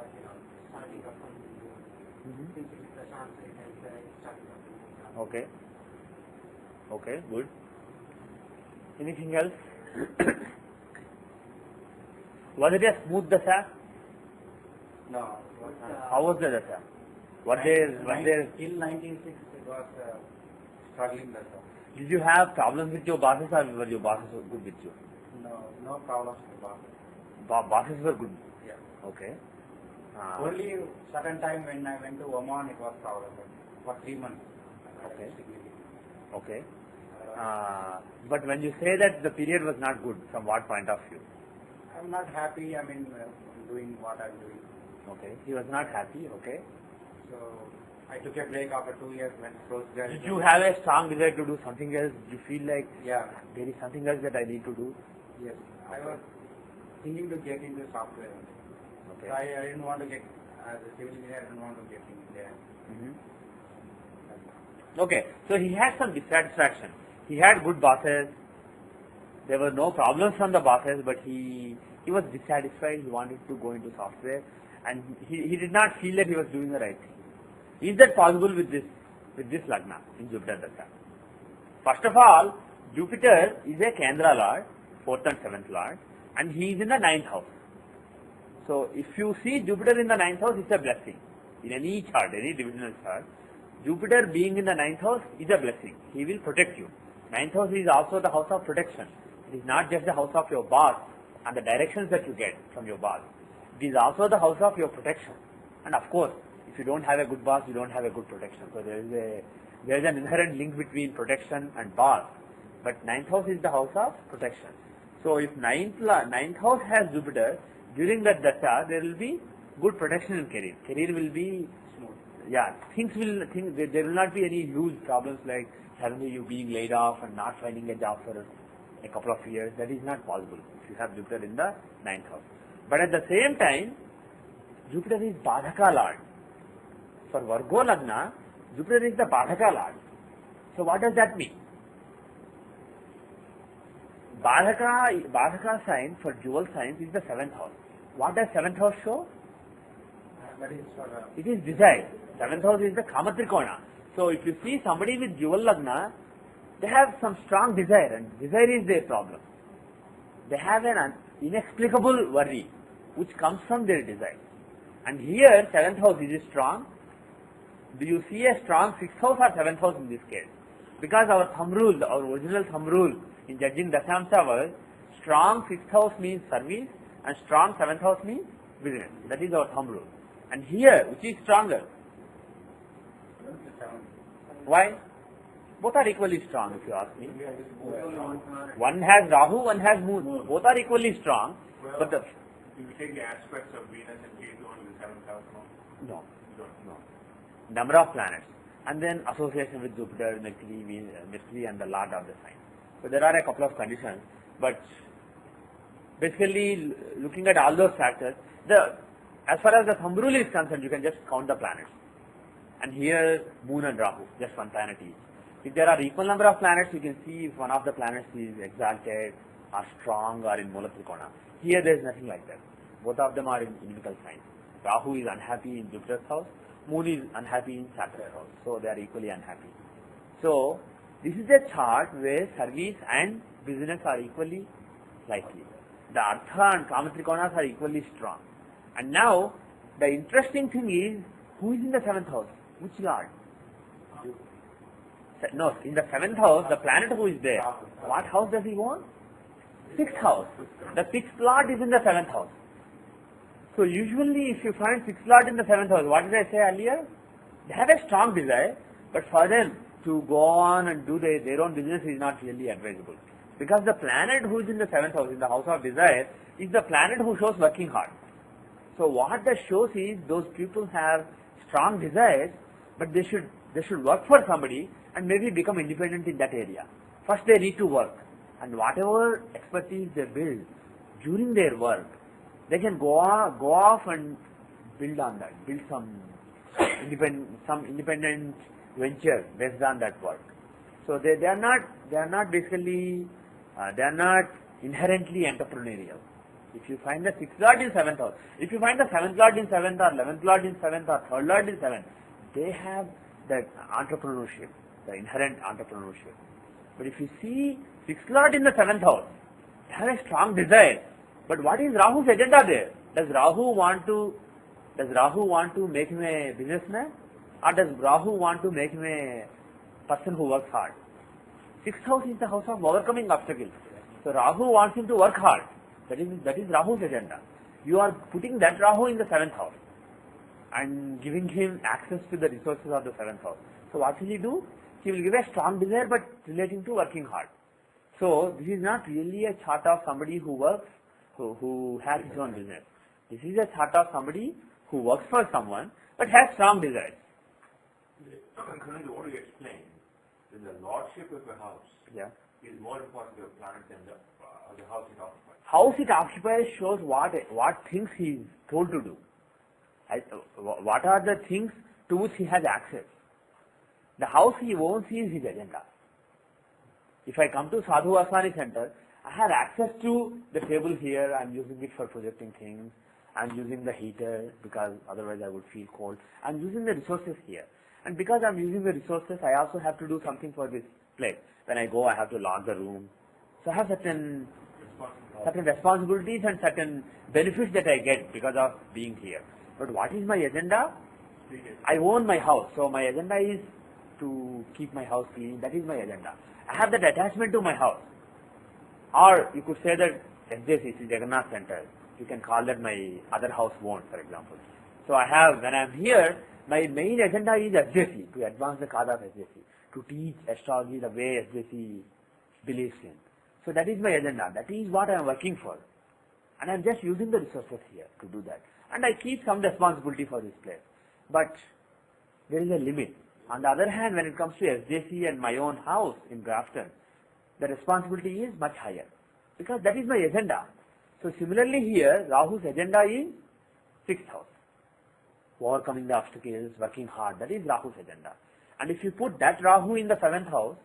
starting of from since it is Dasha, it has started off. Okay. Okay, good. Anything else? Was it a smooth dasha? no. How was the dasha? Were there, Till 1906 it was struggling that's all. did you have problems with your bosses, or were your bosses good with you? No problems with Bob. Bosses were good. Yeah. Okay. Only certain time when I went to Oman it was problem. For 3 months. Okay. Okay. But when you say that the period was not good, from what point of view? I'm not happy, doing what I'm doing. Okay. He was not happy. Okay. So I took a break after 2 years when postgraduate. Did you have a strong desire to do something else? Did you feel like Yeah. there is something else that I need to do? Yes. I was thinking to get into software. Okay. So I didn't want to get, as a civil engineer, I didn't want to get in there. Okay, so he had some dissatisfaction. He had good bosses. There were no problems from the bosses, but he was dissatisfied. He wanted to go into software, and he did not feel that he was doing the right thing. Is that possible with this Lagna in Jupiter Dasha? First of all, Jupiter is a Kendra Lord, 4th and 7th Lord, and he is in the 9th house. So if you see Jupiter in the 9th house, it's a blessing. In any chart, any divisional chart, Jupiter being in the 9th house is a blessing. He will protect you. 9th house is also the house of protection. It is not just the house of your boss and the directions that you get from your boss. It is also the house of your protection. And of course, if you don't have a good boss, you don't have a good protection. So there is an inherent link between protection and boss. But 9th house is the house of protection. So if 9th house has Jupiter, during that dasha, there will be good protection in career. Career will be smooth. Yeah, there will not be any huge problems like suddenly you being laid off and not finding a job for a couple of years. That is not possible if you have Jupiter in the 9th house. But at the same time, Jupiter is Badhaka Lord. For Virgo Lagna, Jupiter is the Badhaka Lord. So what does that mean? Badhaka sign for dual signs is the 7th house. What does 7th house show? That is for It is desire. 7th house is the Kamatrikona. So if you see somebody with dual Lagna, they have some strong desire, and desire is their problem. They have an inexplicable worry which comes from their desire. And here 7th house is strong. Do you see a strong 6th house or 7th house in this case? Because our thumb rule, our original thumb rule in judging Dashamsha was strong 6th house means service and strong 7th house means business. That is our thumb rule. And here, which is stronger? Why? Both are equally strong, if you ask me. One has Rahu, one has Moon. Both are equally strong. Well, But the if you take the aspects of Venus and Ketu on the 7th house, no, you don't. no. Number of planets. And then association with Jupiter, Mercury and the Lord of the sign. So there are a couple of conditions. But basically, looking at all those factors, as far as the thumb rule is concerned, you can just count the planets. And here, Moon and Rahu, just one planet each. If there are equal number of planets, you can see if one of the planets is exalted or strong or in Mula Trikona. Here there is nothing like that. Both of them are in inimical signs. Rahu is unhappy in Jupiter's house, Moon is unhappy in Saturn's house. So they are equally unhappy. So this is a chart where service and business are equally likely. The Artha and Kamatrikonas are equally strong. And now, the interesting thing is, who is in the 7th house? Which Lord? No, in the 7th house, the planet who is there, what house does he own? 6th house. The 6th Lord is in the 7th house. So usually if you find 6th Lord in the 7th house, what did I say earlier? They have a strong desire, but for them to go on and do their own business is not really advisable. Because the planet who is in the 7th house, in the house of desire, is the planet who shows working hard. So what that shows is those people have strong desires, but they should work for somebody and maybe become independent in that area. First they need to work, and whatever expertise they build during their work, they can go off and build on that, build some independent venture based on that work. So they are not basically they are not inherently entrepreneurial. If you find the 6th Lord in 7th house, if you find the 7th Lord in 7th or 11th Lord in 7th or 3rd Lord in 7th, they have that entrepreneurship, the inherent entrepreneurship. But if you see 6th Lord in the 7th house, they have a strong desire. But what is Rahu's agenda there? Does Rahu want to make him a businessman? Or does Rahu want to make him a person who works hard? 6th house is the house of overcoming obstacles. So Rahu wants him to work hard. That is Rahu's agenda. You are putting that Rahu in the 7th house and giving him access to the resources of the 7th house. So what will he do? He will give a strong desire but relating to working hard. So this is not really a chart of somebody who works, who has his own business. This is a chart of somebody who works for someone but has strong desires. Currently, what you explained is the lordship of a house is more important to a planet than the house it occupies. House it occupies shows what things he is told to do. What are the things to which he has access. The house he owns is his agenda. If I come to Sadhu Aswani Center, I have access to the table here. I am using it for projecting things. I am using the heater because otherwise I would feel cold. I am using the resources here. And because I am using the resources, I also have to do something for this place. When I go, I have to log the room. So I have certain certain responsibilities and certain benefits that I get because of being here. But what is my agenda? I own my house, so my agenda is to keep my house clean. That is my agenda. I have that attachment to my house. Or you could say that SJC is Jagannath Center. You can call that my other house won't, for example. So I have, when I am here, my main agenda is SJC, to advance the cause of SJC, to teach astrology the way SJC believes in. So that is my agenda. That is what I am working for. And I am just using the resources here to do that. And I keep some responsibility for this place. But there is a limit. On the other hand, when it comes to SJC and my own house in Grafton, the responsibility is much higher. Because that is my agenda. So similarly here, Rahu's agenda is 6th house. Overcoming the obstacles, working hard. That is Rahu's agenda. And if you put that Rahu in the 7th house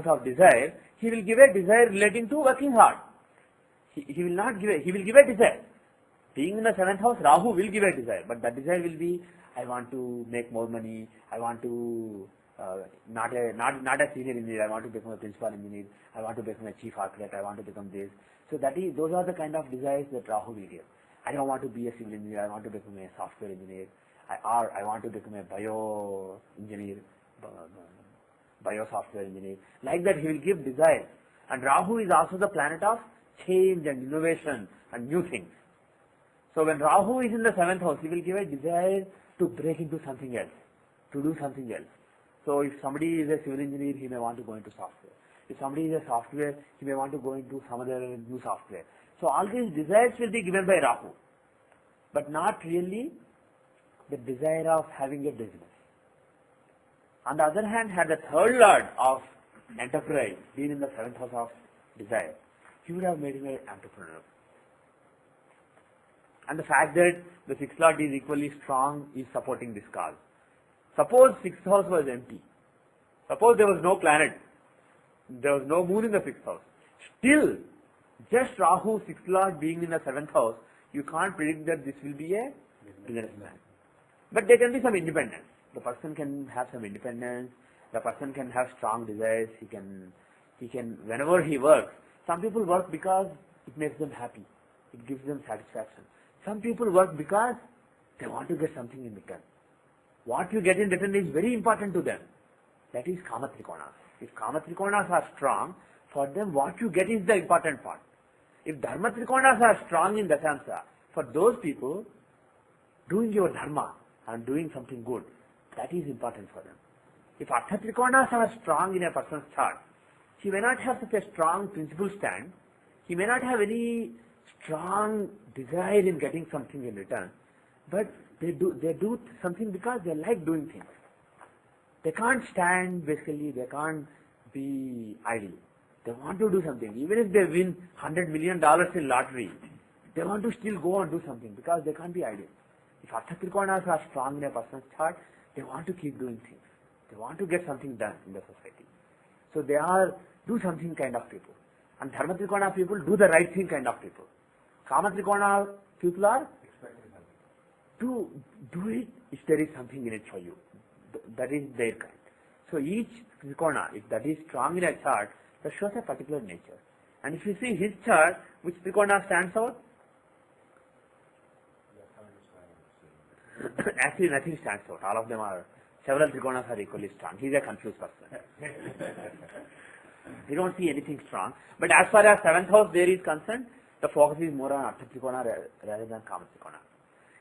of desire, he will give a desire relating to working hard. He will not give he will give a desire. Being in the 7th house, Rahu will give a desire. But that desire will be, I want to make more money, I want to, not a senior engineer, I want to become a principal engineer, I want to become a chief architect, I want to become this. So those are the kind of desires that Rahu will give. I don't want to be a civil engineer, I want to become a software engineer, or I want to become a bio engineer, bio software engineer. Like that he will give desire. And Rahu is also the planet of change and innovation and new things. So when Rahu is in the 7th house, he will give a desire to break into something else, to do something else. So if somebody is a civil engineer, he may want to go into software. If somebody is a software, he may want to go into some other new software. So all these desires will be given by Rahu, but not really the desire of having a business. On the other hand, had the third lord of enterprise been in the 7th house of desire, he would have made him an entrepreneur. And the fact that the 6th lord is equally strong is supporting this cause. Suppose 6th house was empty. Suppose there was no planet. There was no moon in the 6th house. Still, just Rahu, 6th lord being in the 7th house, you can't predict that this will be a businessman. But there can be some independence. The person can have some independence. The person can have strong desires. He can, whenever he works, some people work because it makes them happy. It gives them satisfaction. Some people work because they want to get something in return. What you get in return is very important to them. That is Kama Trikonas. If Kama Trikonas are strong, for them what you get is the important part. If Dharma Trikonas are strong in Dasamsa, for those people, doing your Dharma and doing something good, that is important for them. If Artha Trikonas are strong in a person's chart, he may not have such a strong principle stand, he may not have any strong desire in getting something in return, but they do something because they like doing things. They can't stand, basically, they can't be idle. They want to do something. Even if they win $100 million in lottery, they want to still go and do something because they can't be idle. If Artha Trikonas are strong in a person's chart, they want to keep doing things. They want to get something done in the society. So they are do something kind of people. And Dharma Trikona people do the right thing kind of people. Kama Trikona people are to do it if there is something in it for you. That is their kind. So each Trikona, if that is strong in a chart, that shows a particular nature. And if you see his chart, which Trikona stands out? Actually nothing stands out. All of them are, several Trikonas are equally strong. He is a confused person. We don't see anything strong. But as far as 7th house there is concerned, the focus is more on Artha Trikona rather than Kama Trikona.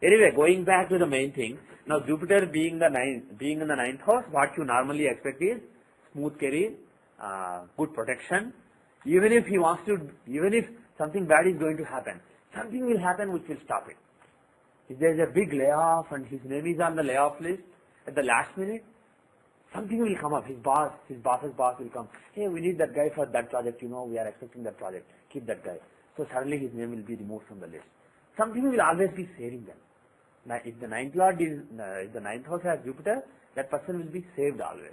Anyway, going back to the main thing, now Jupiter being in the 9th house, what you normally expect is smooth career, good protection. Even if he wants to, even if something bad is going to happen, something will happen which will stop it. If there is a big layoff and his name is on the layoff list at the last minute, something will come up. His boss's boss will come. Hey, we need that guy for that project. You know, we are expecting that project. Keep that guy. So suddenly his name will be removed from the list. Something will always be saving them. Now, if the 9th lord is, if the 9th house has Jupiter, that person will be saved always,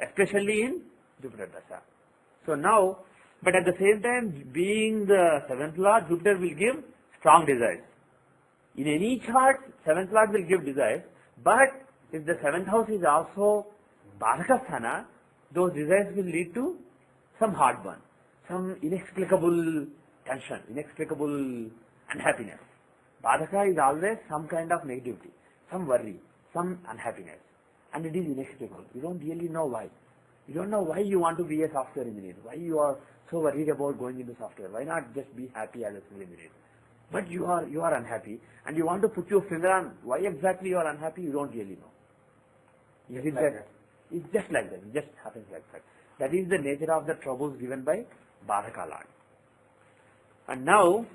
especially in Jupiter Dasha. So now, but at the same time, being the 7th lord, Jupiter will give strong desires. In any chart, 7th lord will give desires, but if the 7th house is also Bhadaka Sthana, those desires will lead to some heartburn. some inexplicable tension, inexplicable unhappiness. Badhaka is always some kind of negativity, some worry, some unhappiness. And it is inexplicable. You don't really know why. You don't know why you want to be a software engineer, why you are so worried about going into software. Why not just be happy as a civil engineer? But you are unhappy, and you want to put your finger on why exactly you are unhappy, you don't really know. Is it that? It's just like that. It just happens like that. That is the nature of the troubles given by Badhaka Lord. And now,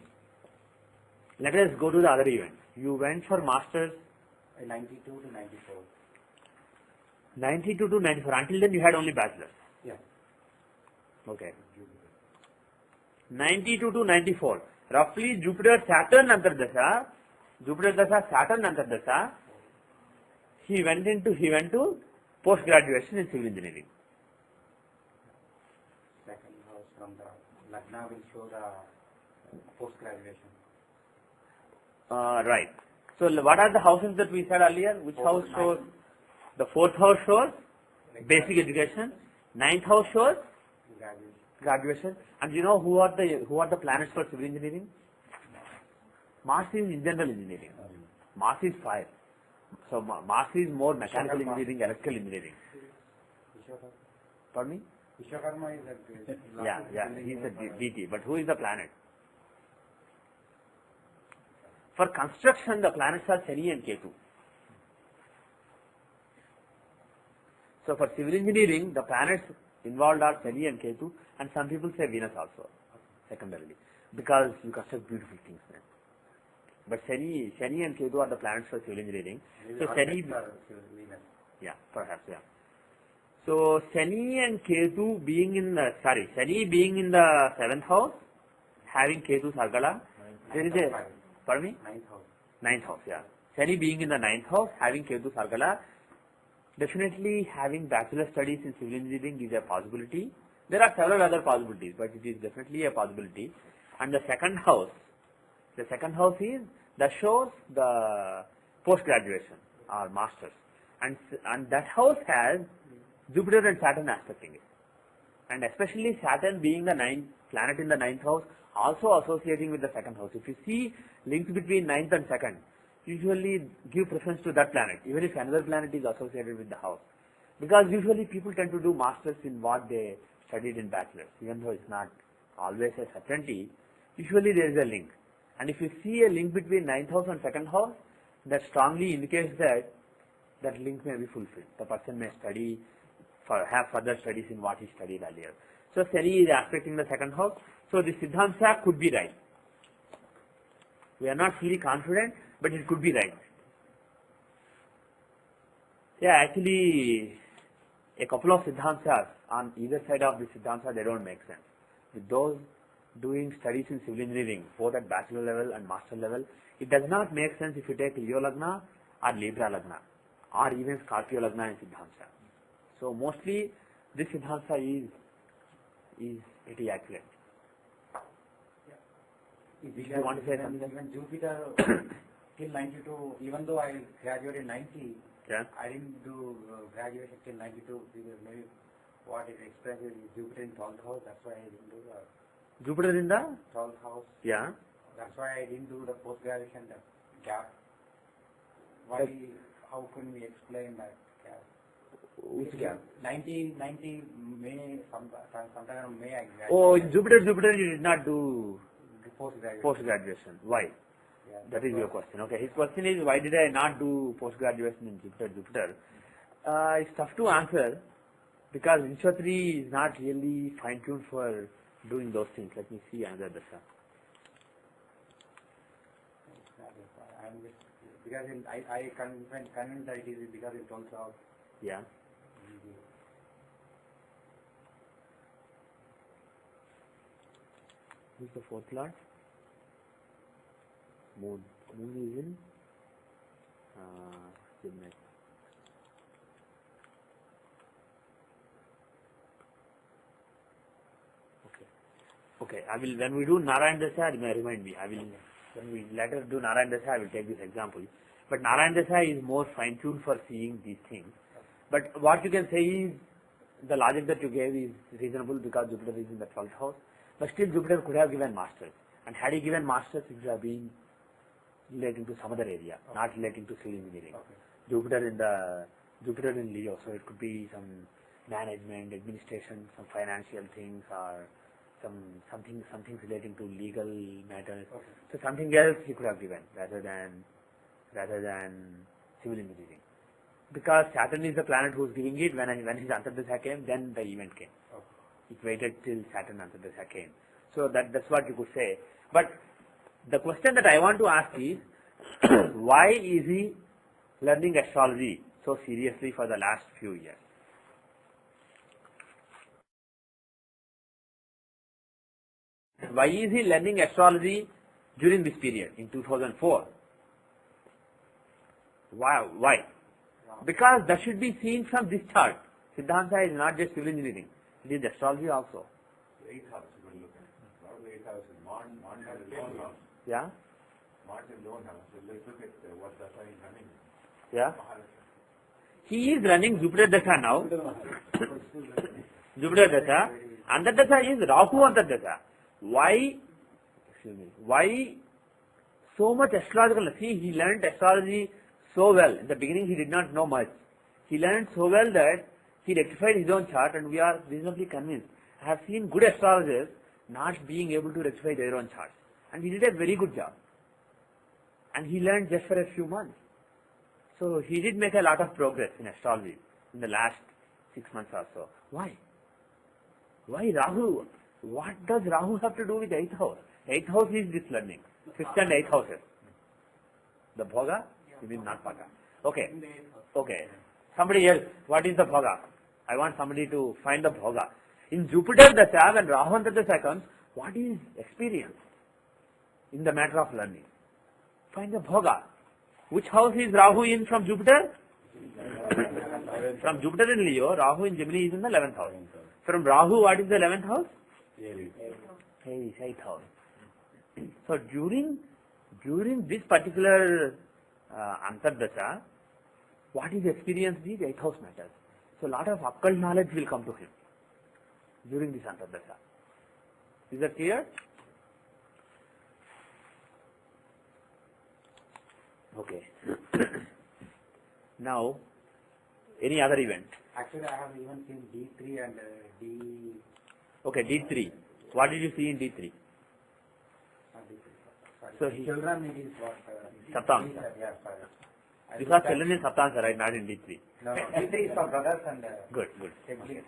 let us go to the other event. You went for masters 92 to 94. 92 to 94. Until then you had only bachelors. Yeah. Okay. 92 to 94. Roughly Jupiter Saturn Antardasha, Saturn Antardasha, he went to post-graduation in civil engineering. Second house from the Lagna will show the post-graduation. Right. So what are the houses that we said earlier? Which house shows? The fourth house shows basic education. Ninth house shows graduation. And you know who are the planets for civil engineering? Mars is in general engineering. Mars is fire. So Mars is more mechanical engineering, electrical engineering. Pardon me? Vishwakarma is a Yeah, he's a DT. But who is the planet? For construction, the planets are Shani and Ketu. So for civil engineering, the planets involved are Shani and Ketu, and some people say Venus also, secondarily, because you construct beautiful things then. But Shani and Ketu are the planets for civil engineering. So Shani, yeah, perhaps, yeah. So Shani and Ketu being in the, Shani being in the 7th house, having Ketu Sargala, there is a, pardon me? 9th house. 9th house, yeah. Shani being in the 9th house, having Ketu Sargala, definitely having bachelor studies in civil engineering is a possibility. There are several other possibilities, but it is definitely a possibility. And the second house is, that shows the post-graduation or masters. And that house has Jupiter and Saturn aspecting it. And especially Saturn being the 9th planet in the 9th house, also associating with the second house. If you see links between 9th and 2nd, usually give preference to that planet, even if another planet is associated with the house. Because usually people tend to do masters in what they studied in bachelors, even though it's not always a certainty, usually there is a link. And if you see a link between 9th house and 2nd house, that strongly indicates that that link may be fulfilled. The person may study, have further studies in what he studied earlier. So Shani is aspecting the 2nd house, so the Siddhanta could be right. We are not fully confident, but it could be right. Yeah, actually, a couple of Siddhantas on either side of the Siddhanta, they don't make sense. With those doing studies in civil engineering, both at bachelor level and master level, it does not make sense if you take Leo Lagna or Libra Lagna, or even Scorpio Lagna in Siddhanta. So mostly, this Siddhanta is pretty accurate. If you want to say something? Even Jupiter till 92, even though I graduated in 90, Yeah. I didn't do graduation till 92 because maybe what it expresses is Jupiter in 12th house, that's why I didn't do the Jupiter in the? 12th house. Yeah. That's why I didn't do the post-graduation gap. Why, how can we explain that gap? Which gap? 1990 May, sometime in May I graduated. Oh, in Jupiter you did not do Post-graduation. post-graduation. Why? Yeah, That is your question. Okay, his question is, why did I not do post-graduation in Jupiter? It's tough to answer because Vishwatri is not really fine-tuned for doing those things. Let me see another dasha. I'm just, because I convinced that it is because it turns out. Yeah. Who's the fourth lord? Moon. Moon is in Gemini. Okay. I will, when we do Narayan Dasha, remind me. When we later do Narayan Dasha, I will take this example. But Narayan Dasha is more fine-tuned for seeing these things. But what you can say is, the logic that you gave is reasonable because Jupiter is in the 12th house. But still Jupiter could have given masters. And had he given masters, it would have been relating to some other area, not relating to civil engineering. Jupiter in Leo, so it could be some management, administration, some financial things, or something relating to legal matters. So something else he could have given rather than civil engineering. Because Saturn is the planet who is giving it. When his Antardasha came, then the event came. It waited till Saturn Antardasha came. So that's what you could say. But the question that I want to ask is, why is he learning astrology so seriously for the last few years? Why is he learning astrology during this period in 2004? Why? Because that should be seen from this chart. Siddhanta is not just civil engineering, it is astrology also. The 8th house is going to look at. What are the 8th house is Mars has a lone house. Yeah? Mars is lone house. So let's look at what Dasha is running. Yeah? He is running Jupiter Dasha now. Jupiter Dasha. Antardasha is Rahu Antardasha. Why so much astrological? See, he learned astrology so well. In the beginning he did not know much. He learned so well that he rectified his own chart, and we are reasonably convinced. I have seen good astrologers not being able to rectify their own charts. And he did a very good job. And he learned just for a few months. So he did make a lot of progress in astrology in the last 6 months or so. Why? Why Rahu? What does Rahu have to do with 8th house? 8th house is this learning. 5th and 8th houses. The Bhoga? You mean not Bhoga. Okay. Okay. Somebody else. What is the Bhoga? I want somebody to find the Bhoga. In Jupiter Dasha, when Rahu Antardasha comes, what is experience in the matter of learning? Find the Bhoga. Which house is Rahu in from Jupiter? From Jupiter in Leo, Rahu in Gemini is in the 11th house. From Rahu, what is the 11th house? Aries, 8th house. So during this particular Antardasha, what is experience? The 8th house matters. So a lot of occult knowledge will come to him during this Antardasha. Is that clear? Okay. Now, any other event? Actually, I have even seen D3 and D. Okay, D3. What did you see in D3? So children is what? Saptamsa. Yeah, sorry. These are children in Saptamsa, right? Not in D3. No, D3 is for brothers and. Good. Okay.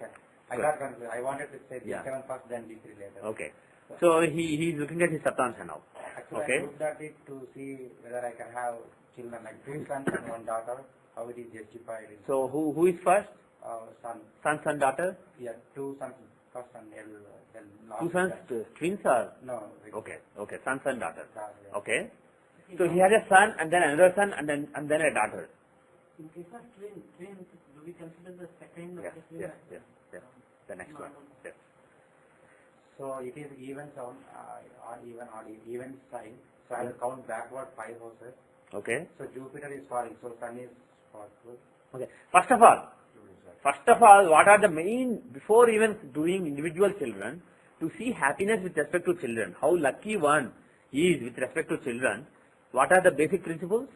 I got confused. I wanted to say D7 first, then D3 later. Okay. So he is looking at his Saptamsa now. Actually, Okay. I looked at it to see whether I can have children like 2 sons and 1 daughter. How it is justified. So who is first? Son. Son, daughter? Yeah, 2 sons first and then last. 2 sons, twins or? No. Okay. Son and daughter. Yeah. Okay. So he has a son and then another son and then a daughter. In case of twins, do we consider the second? Yes. The next one. Yes. So it is even sound, even sign. So I will count backward 5 houses. Okay. So Jupiter is falling, so Sun is falling. Okay. First of all, what are the main, before even doing individual children, to see happiness with respect to children, how lucky one is with respect to children, what are the basic principles?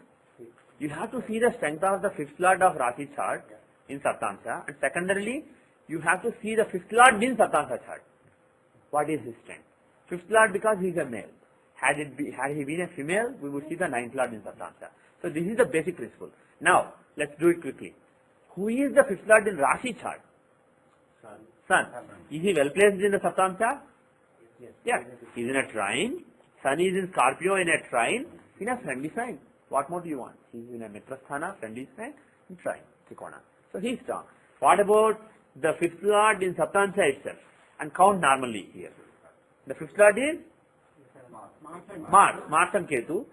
You have to see the strength of the 5th lord of Rashi chart in Saptamsa, and secondarily, you have to see the 5th lord in Saptamsa chart. What is his strength? 5th lord because he is a male. Had he been a female, we would see the 9th lord in Saptamsa. So this is the basic principle. Now, let's do it quickly. Who is the 5th lord in Rashi chart? Sun. Is he well placed in the Saptamsa? Yes. Yeah. He is in a trine. Sun is in Scorpio in a trine, in a friendly sign. What more do you want? He is in a Mitrasthana, friendly sign, in trine, Trikona. So he is strong. What about the 5th lord in Saptamsa itself? And count normally here. The 5th lord is? Mars and Ketu.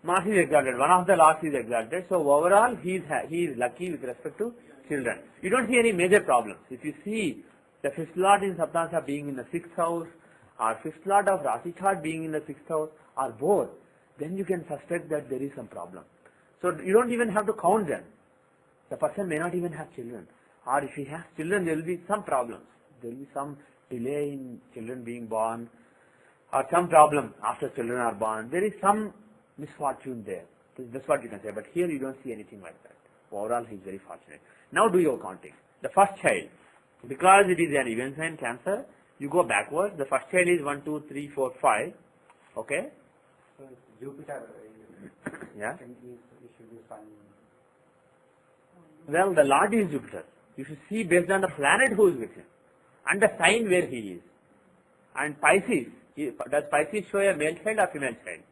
Mars is exalted. One of the lords is exalted. So overall, he is lucky with respect to children. You don't see any major problems. If you see the 5th lord in Saptamsa being in the 6th house, or 5th lord of Rashi chart being in the 6th house, or both, then you can suspect that there is some problem. So you don't even have to count them. The person may not even have children. Or if he has children, there will be some problems. There will be some delay in children being born or some problem after children are born. There is some misfortune there. That's what you can say. But here you don't see anything like that. Overall, he is very fortunate. Now do your counting. The first child, because it is an even sign Cancer, you go backwards. The first child is 1, 2, 3, 4, 5. Okay? So Jupiter Yeah. should be fine. Well, the Lord is Jupiter. You should see based on the planet who is with him and the sign where he is. And Pisces, does Pisces show a male child or female child?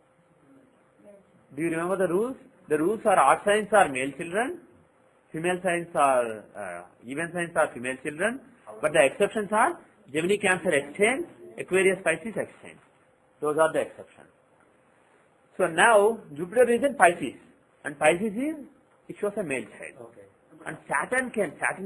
Do you remember the rules? The rules are odd signs are male children, female signs are even signs are female children, but the exceptions are Gemini, Cancer exchange, Aquarius, Pisces exchange. Those are the exceptions. So now Jupiter is in Pisces, and Pisces is, it shows a male child. Okay. And Saturn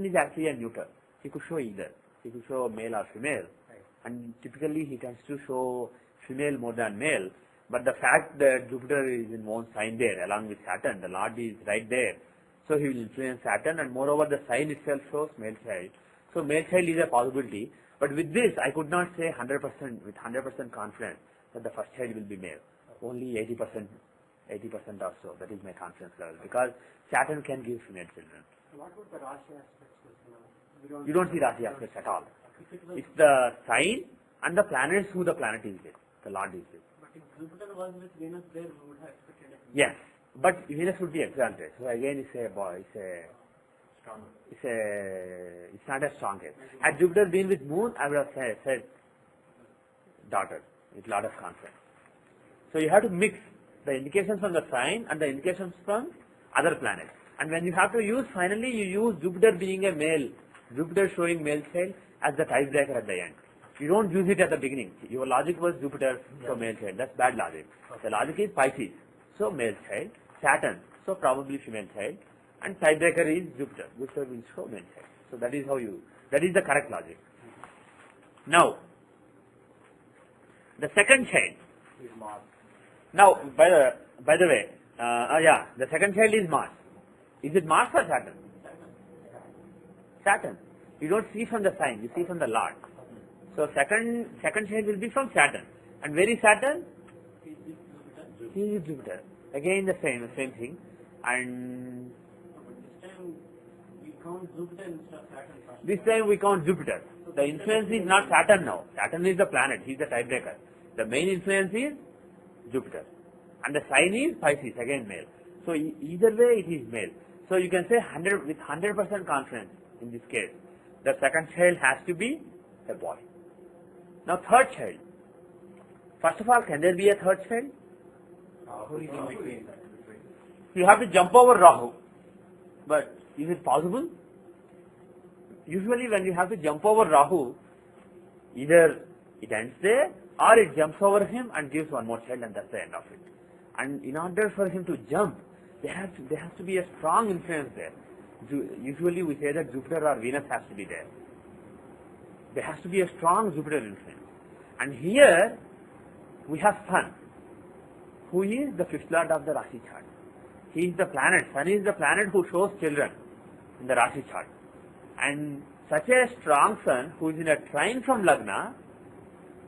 is actually a neuter. He could show either. He could show male or female. Right. And typically he tends to show female more than male. But the fact that Jupiter is in one sign there along with Saturn, the Lord is right there. So he will influence Saturn, and moreover the sign itself shows male child. So male child is a possibility. But with this I could not say 100% with 100% confidence that the first child will be male. Only 80% or so. That is my confidence level. Because Saturn can give female children. What would the Rashi aspects be? You don't see Rashi aspects at all. It's the sign and the planets who the planet is with, the Lord is with. But if Jupiter was with Venus there, we would have expected it. Yes, but Venus would be exalted. So again, it's not as strong here. Had Jupiter been with Moon, I would have said daughter with lot of confidence. So you have to mix the indications from the sign and the indications from other planets. And when you have to use, finally you use Jupiter being a male, Jupiter showing male child as the tiebreaker at the end. You don't use it at the beginning. Your logic was Jupiter, so male child. That's bad logic. The logic is Pisces, so male child, Saturn, so probably female child, and tiebreaker is Jupiter. Jupiter will show male child. So that is the correct logic. Now, the second child. Is Mars. Now, by the way, the second child is Mars. Is it Mars or Saturn? Saturn. You don't see from the sign, you see from the Lord. So second child will be from Saturn. And where is Saturn? He is Jupiter. Again the same thing. And This time we count Jupiter instead of Saturn first. this time we count Jupiter. The influence is not Saturn now. Saturn is the planet, he is the tiebreaker. The main influence is Jupiter. And the sign is Pisces, again male. So either way it is male. So you can say with 100% confidence in this case, the second child has to be a boy. Now third child. First of all, can there be a third child? Who is in between? You have to jump over Rahu. But is it possible? Usually when you have to jump over Rahu, either it ends there or it jumps over him and gives one more child, and that's the end of it. And in order for him to jump, there has to be a strong influence there. Usually we say that Jupiter or Venus has to be there. There has to be a strong Jupiter influence. And here we have Sun, who is the fifth lord of the Rashi chart. He is the planet. Sun is the planet who shows children in the Rashi chart. And such a strong Sun who is in a trine from Lagna,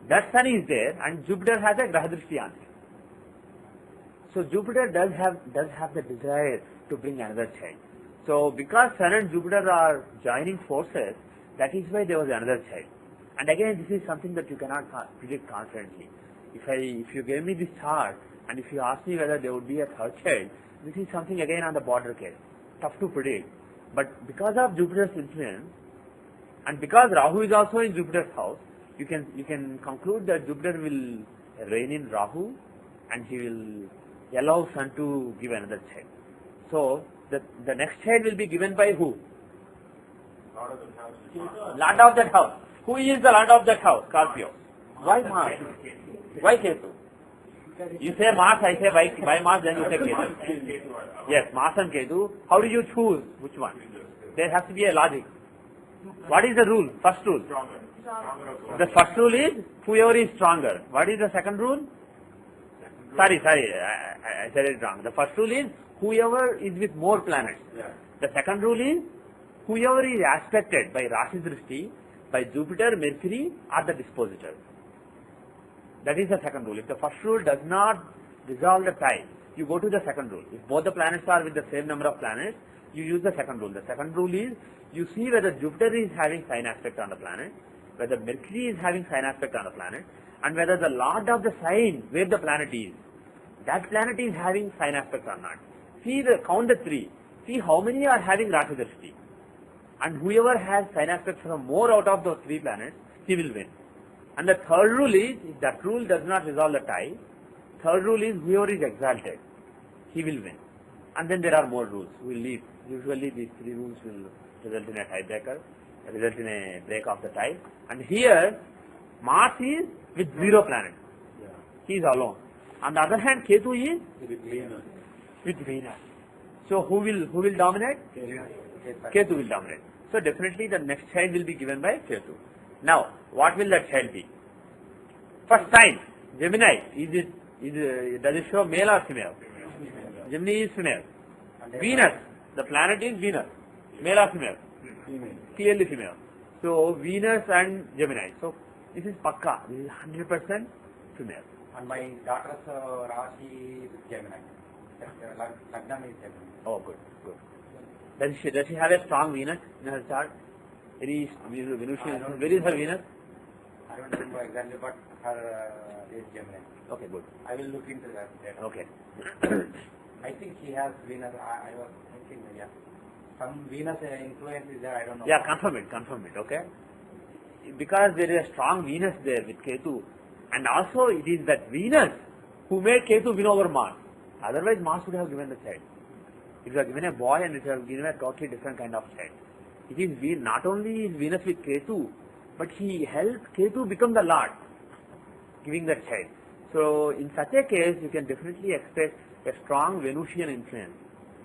that Sun is there, and Jupiter has a Graha Drishti on him. So Jupiter does have the desire to bring another child. So because Sun and Jupiter are joining forces, that is why there was another child. And again, this is something that you cannot predict confidently. If you gave me this chart and if you ask me whether there would be a third child, this is something again on the border case, tough to predict. But because of Jupiter's influence, and because Rahu is also in Jupiter's house, you can conclude that Jupiter will reign in Rahu, and he will allow Sun to give another child. So the next child will be given by who? Lord of that house. Who is the Lord of that house? Scorpio. Why Mars? Why Ketu? You say Mars, I say why Mars, then you say Ketu. Yes, Mars and Ketu. How do you choose which one? There has to be a logic. What is the rule? First rule. The first rule is whoever is stronger. What is the second rule? Sorry, I said it wrong. The first rule is whoever is with more planets. The second rule is whoever is aspected by Rashi Drishti by Jupiter, Mercury are the dispositors. That is the second rule. If the first rule does not resolve the tie, you go to the second rule. If both the planets are with the same number of planets, you use the second rule. The second rule is, you see whether Jupiter is having sign aspect on the planet, whether Mercury is having sign aspect on the planet, and whether the lord of the sign where the planet is, that planet is having sign aspect or not. Count the three. See how many are having Rashi Drishti. And whoever has sign aspects from more out of those three planets, he will win. And the third rule is, if that rule does not resolve the tie, third rule is whoever is exalted, he will win. And then there are more rules. We will leave. Usually these three rules will result in a tiebreaker, result in a break of the tie. And here, Mars is with 0 planets. Yeah. He is alone. On the other hand, Ketu is With Venus. with Venus. So who will dominate? Ketu will dominate. So definitely the next child will be given by Ketu. Now, what will that child be? First sign, Gemini. Does it show male or female? Gemini is female. Venus, the planet is Venus. Male or female? Female. Clearly female. So Venus and Gemini. So this is Pakka. This is 100% female. And my daughter's Rashi is Gemini. Lagna is Gemini. Oh, good. Does she have a strong Venus in her chart? Very Venusian. Where is her Venus? I don't remember exactly, but her is Gemini. Okay, good. I will look into that. Okay. I think she has Venus. I was thinking, yeah. Some Venus influence is there, I don't know. Yeah, confirm it, okay? Because there is a strong Venus there with Ketu. And also it is that Venus who made Ketu win over Mars. Otherwise Mars would have given the child. It would have given a boy and it would have given a totally different kind of child. It is not only is Venus with Ketu, but he helped Ketu become the Lord, giving that child. So in such a case, you can definitely expect a strong Venusian influence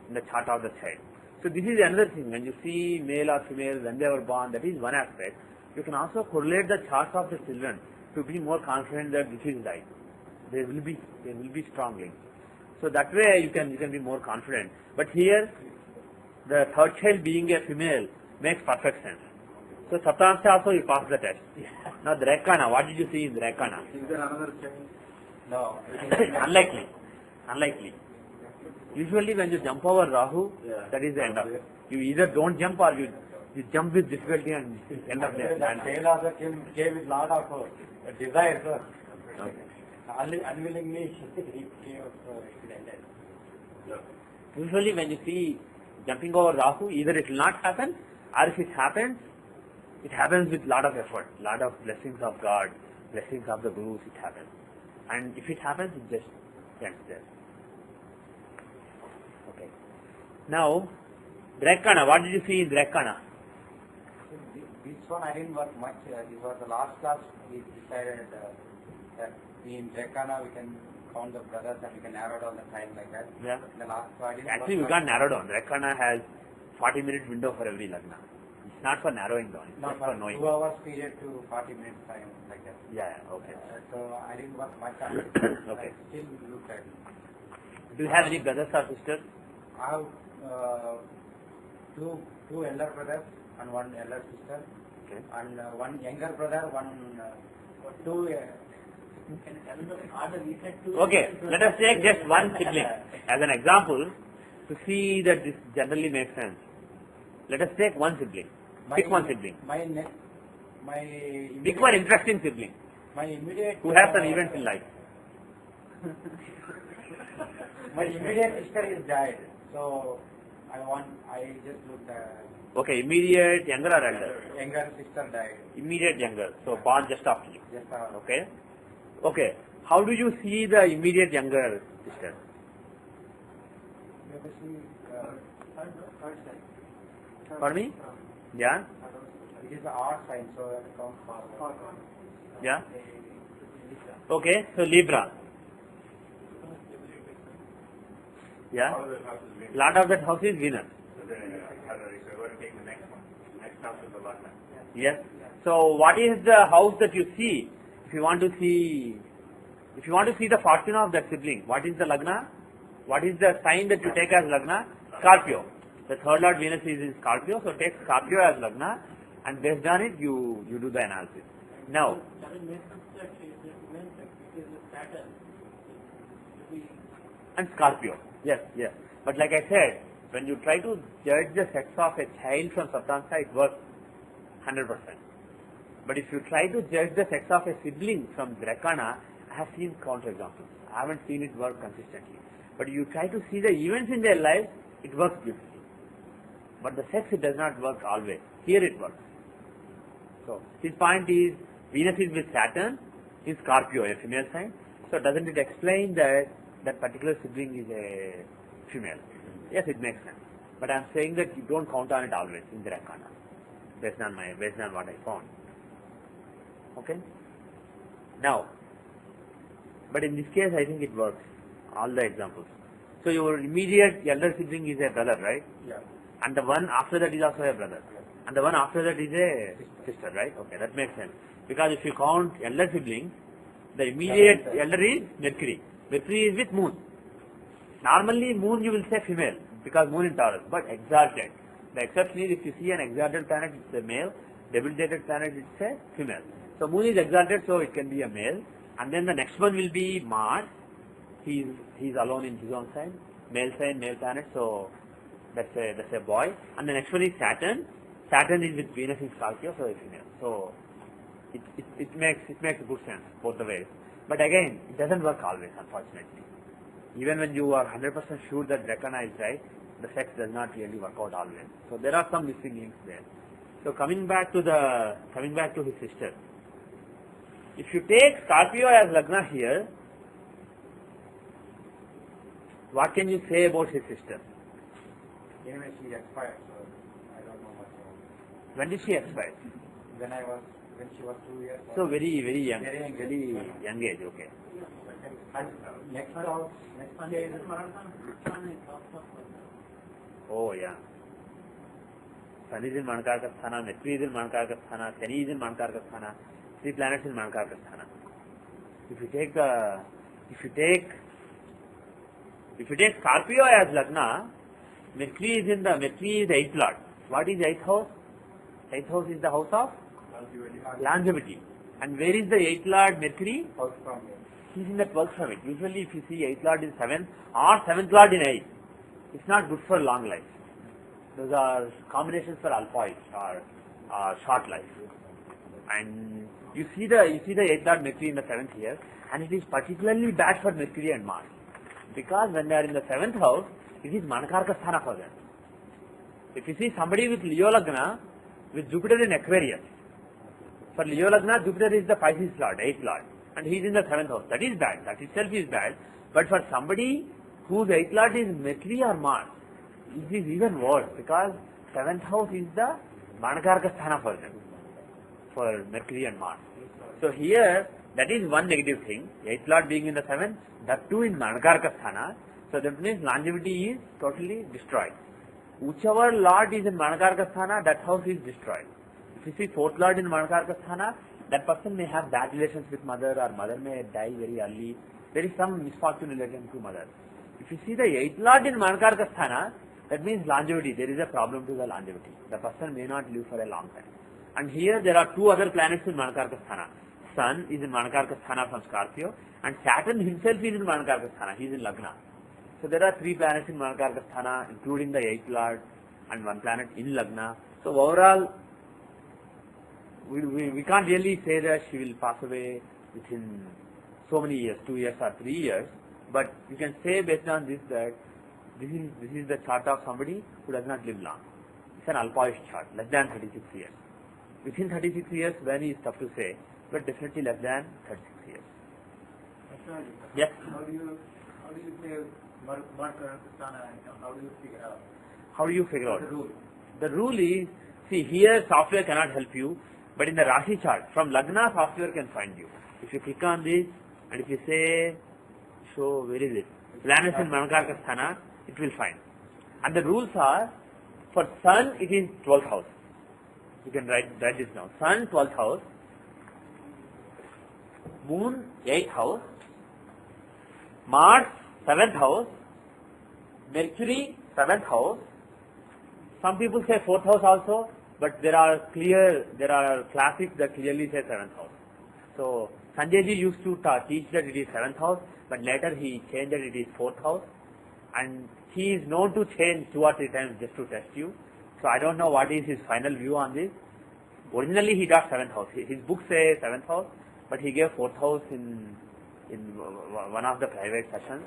in the chart of the child. So this is another thing. When you see male or female when they were born, that is one aspect. You can also correlate the charts of the children to be more confident that this is right. There will be strong links. So that way you can be more confident. But here, the third child being a female makes perfect sense. So Saptamsha also you pass the test. Now Drekana, what did you see in Drekana? Is there another child? No. Unlikely. Usually when you jump over Rahu, that is the end of it. You either don't jump or you jump with difficulty and end up there. That tail also came with lot of desire, sir. Okay. Unwillingly, he came accidental. Usually when you see jumping over Rahu, either it will not happen, or if it happens with lot of effort, lot of blessings of God, blessings of the Gurus, it happens. And if it happens, it just ends there. Okay. Now, Drekana, what did you see in Drekana? This one I didn't work much. This was the last class. We decided that in Drekana we can count the brothers and we can narrow down the time like that. Yeah. The last, so I didn't Actually, we can't narrow down. Drekana has 40-minute window for every Lagna. It's not for narrowing down. It's not for knowing. 2 hours period to 40 minutes time like that. Yeah, okay. So I didn't work much on it. Okay. I still looked at it. Do you have any brothers or sisters? I have two elder brothers and one elder sister. Okay. And one younger brother, two. Okay, let us take just one sibling as an example to see that this generally makes sense. Let us take one sibling. Pick one sibling. Pick one interesting sibling My immediate. who has some events in life. My immediate sister is died, so I just looked at. Okay, immediate younger or elder? Younger sister died. Immediate younger, so born just after you. Just Okay. Okay. How do you see the immediate younger sister? For me? Yeah? It is the art sign, so it counts for. Yeah? Okay, so Libra. Yeah? Lot of that house is Venus. So then, so we're going to take the next one. Next house is the Lagna. Yes. So what is the house that you see? If you want to see the fortune of that sibling, what is the Lagna? What is the sign that you take as Lagna? Scorpio. The third Lord Venus is in Scorpio, so take Scorpio as Lagna. and based on it you do the analysis. Now, Does it make sense that it means that it is a pattern? and Scorpio, yes. But like I said, when you try to judge the sex of a child from Saptansa, it works 100%. But if you try to judge the sex of a sibling from Drakana, I have seen counterexamples. I haven't seen it work consistently. But you try to see the events in their lives, it works beautifully. But the sex, it does not work always. Here it works. So his point is, Venus is with Saturn in Scorpio, a female sign. So doesn't it explain that that particular sibling is a female? Yes, it makes sense. But I am saying that you don't count on it always in the Rakana, based on what I found. Okay? Now, but in this case, I think it works. All the examples. So your immediate elder sibling is a brother, right? Yeah. And the one after that is also a brother. And the one after that is a sister, right? Okay, that makes sense. Because if you count elder siblings, the immediate elder is Mercury. Mercury is with Moon. Normally Moon you will say female, because Moon in Taurus, but exalted. The exception is if you see an exalted planet, it's a male. Debilitated planet, it's a female. So Moon is exalted, so it can be a male. And then the next one will be Mars. He's alone in his own sign, male planet, so that's a boy. And the next one is Saturn. Saturn is with Venus in Scorpio, so a female. So it makes good sense both the ways. But again, it doesn't work always, unfortunately. Even when you are 100% sure that Drakana is right, the sex does not really work out always. So there are some missing links there. So coming back to his sister. If you take Scorpio as Lagna here, what can you say about his sister? Anyway, she expired, so I don't know much about it. When did she expire? When she was 2 years old. So very young, Very young. very young age. Okay. And next one is Oh yeah. Sun is in Manakarka Sthana, Mercury is in Manakarka Sthana, Shani is in Manakarka Sthana, 3 planets in Manakarka Sthana. If you take Scorpio as Lagna, Mercury is the 8th lord. What is 8th house? 8th house is the house of longevity. And where is the 8th lord Mercury? house from here. He is in the 12th from it. Usually if you see 8th lord in 7th or 7th lord in 8th, it's not good for long life. Those are combinations for alpha or short life. And you see the 8th lord Mercury in the 7th here, and it is particularly bad for Mercury and Mars. Because when they are in the 7th house, it is Manakarka Sthana for them. If you see somebody with Leo Lagna, with Jupiter in Aquarius, for Leo Lagna, Jupiter is the Pisces lord, 8th lord, and he is in the 7th house. That is bad. That itself is bad. But for somebody whose 8th lord is Mercury or Mars, it is even worse, because 7th house is the Manakarka Sthana for them, for Mercury and Mars. So here, that is one negative thing. 8th lord being in the 7th, that too in Manakarka Sthana. So that means longevity is totally destroyed. Whichever lord is in Manakarka Sthana, that house is destroyed. If you see 4th lord in Manakarka Sthana, that person may have bad relations with mother, or mother may die very early. There is some misfortune related to mother. If you see the 8th lord in Manakarka Sthana, that means longevity. There is a problem to the longevity. The person may not live for a long time. And here there are 2 other planets in Manakarka Sthana. Sun is in Manakarka Sthana from Scorpio, and Saturn himself is in Manakarka Sthana. He is in Lagna. So there are 3 planets in Manakarka Sthana, including the 8th lord and 1 planet in Lagna. So overall, we can't really say that she will pass away within so many years, 2 years or 3 years. But you can say based on this that this is the chart of somebody who does not live long. It's an alpaish chart, less than 36 years. Within 36 years, when is tough to say, but definitely less than 36 years. Yes? How do you say Manakarka Sthana? How do you figure out? How do you figure out? The rule. The rule is, see here software cannot help you, but in the Rashi chart, from Lagna software can find you. If you click on this, and if you say, so where is it? Planets in Manakarka Sthana, it will find. And the rules are, for Sun it is 12th house. You can write this down. Sun 12th house, Moon 8th house, Mars 7th house, Mercury 7th house. Some people say 4th house also. but there are classics that clearly say 7th house. So Sanjay ji used to teach that it is 7th house, but later he changed that it is 4th house, and he is known to change 2 or 3 times just to test you. So I don't know what is his final view on this. Originally he taught 7th house. His book says 7th house, but he gave 4th house in one of the private sessions,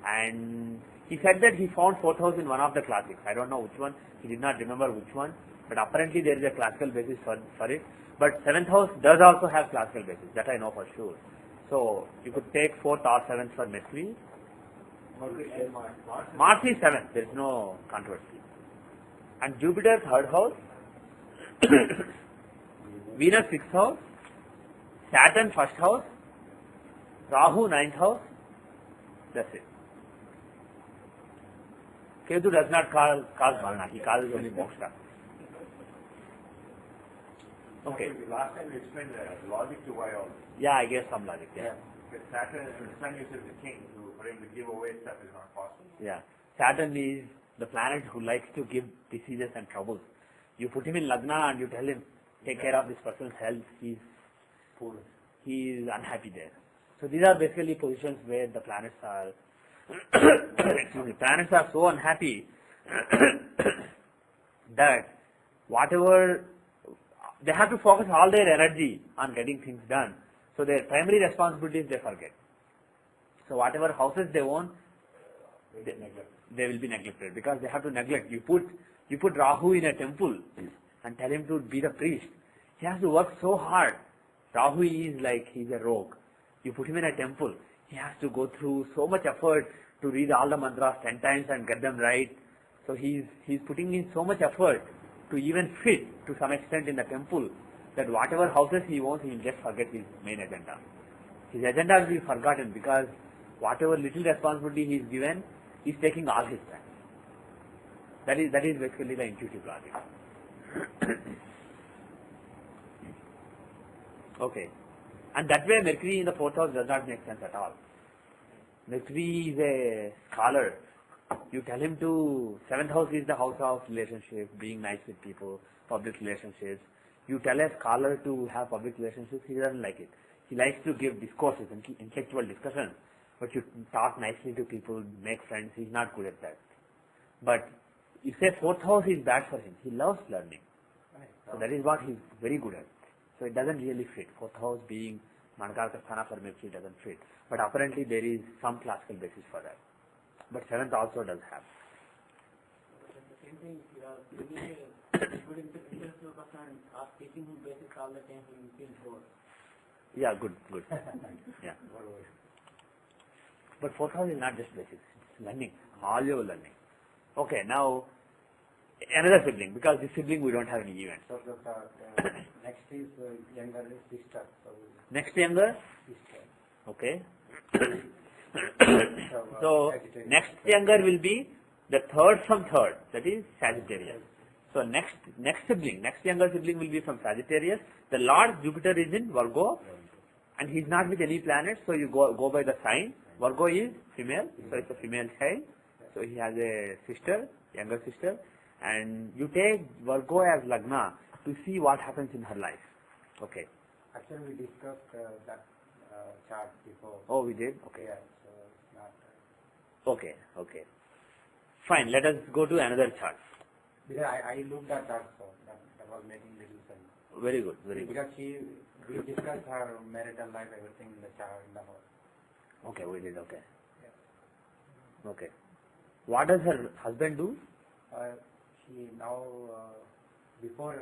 and he said that he found 4th house in one of the classics. I don't know which one. He did not remember which one, but apparently there is a classical basis for it. But 7th house does also have classical basis. That I know for sure. So you could take 4th or 7th for Mercury. Mars is 7th. There is no controversy. And Jupiter 3rd house, Venus 6th house, Saturn 1st house, Rahu 9th house. That's it. Ketu does not cause Marna. He causes only moksha. Okay. Last time you explained the logic to why all. Yeah, I gave some logic. Yeah. Because Saturn is the sun uses the king, so for him to give away stuff is not possible. Yeah. Saturn is the planet who likes to give diseases and troubles. You put him in Lagna and you tell him, take care of this person's health, he's poor. He is unhappy there. So these are basically positions where the planets are, excuse me, planets are so unhappy that whatever, they have to focus all their energy on getting things done. So their primary responsibilities they forget. So whatever houses they own, they will be neglected because they have to neglect. You put Rahu in a temple and tell him to be the priest. He has to work so hard. Rahu is like he's a rogue. You put him in a temple. He has to go through so much effort to read all the mantras 10 times and get them right. So he's putting in so much effort to even fit to some extent in the temple that whatever houses he owns, he will just forget his main agenda. His agenda will be forgotten because whatever little responsibility he is given is taking all his time. That is basically the intuitive logic. Okay. And that way Mercury in the 4th house does not make sense at all. Mercury is a scholar. You tell him to, 7th house is the house of relationships, being nice with people, public relationships. You tell a scholar to have public relationships, he doesn't like it. He likes to give discourses and intellectual discussions, but you talk nicely to people, make friends, he's not good at that. But you say 4th house is bad for him. He loves learning. So that is what he's very good at. So it doesn't really fit. 4th house being Manakarka Sthana for Mercury doesn't fit. But apparently there is some classical basis for that. But 7th also does have. But the same thing, you are giving a good interpretation to a person or teaching him basics all the time, he will feel bored. Yeah, good. Yeah. But 4th house is not just basics, it's learning, all your learning. Okay, now another sibling, because this sibling we don't have any events. So next is younger sister. Next younger? Sister. Okay. So next younger will be the 3rd from 3rd, that is Sagittarius. So next younger sibling will be from Sagittarius. The Lord Jupiter is in Virgo and he is not with any planet, so you go by the sign. Virgo is female, so it's a female child. So he has a sister, younger sister, and you take Virgo as Lagna to see what happens in her life. Okay. Actually, we discussed that chart before. Oh, we did? Okay. Yeah, so it's not. Okay. Fine, let us go to another chart. Because I looked at that, so that was making little sense. Very good. Because we discussed her marital life, everything in the chart, in the house. Okay, we did, okay. Yeah. Okay. What does her husband do? She now, before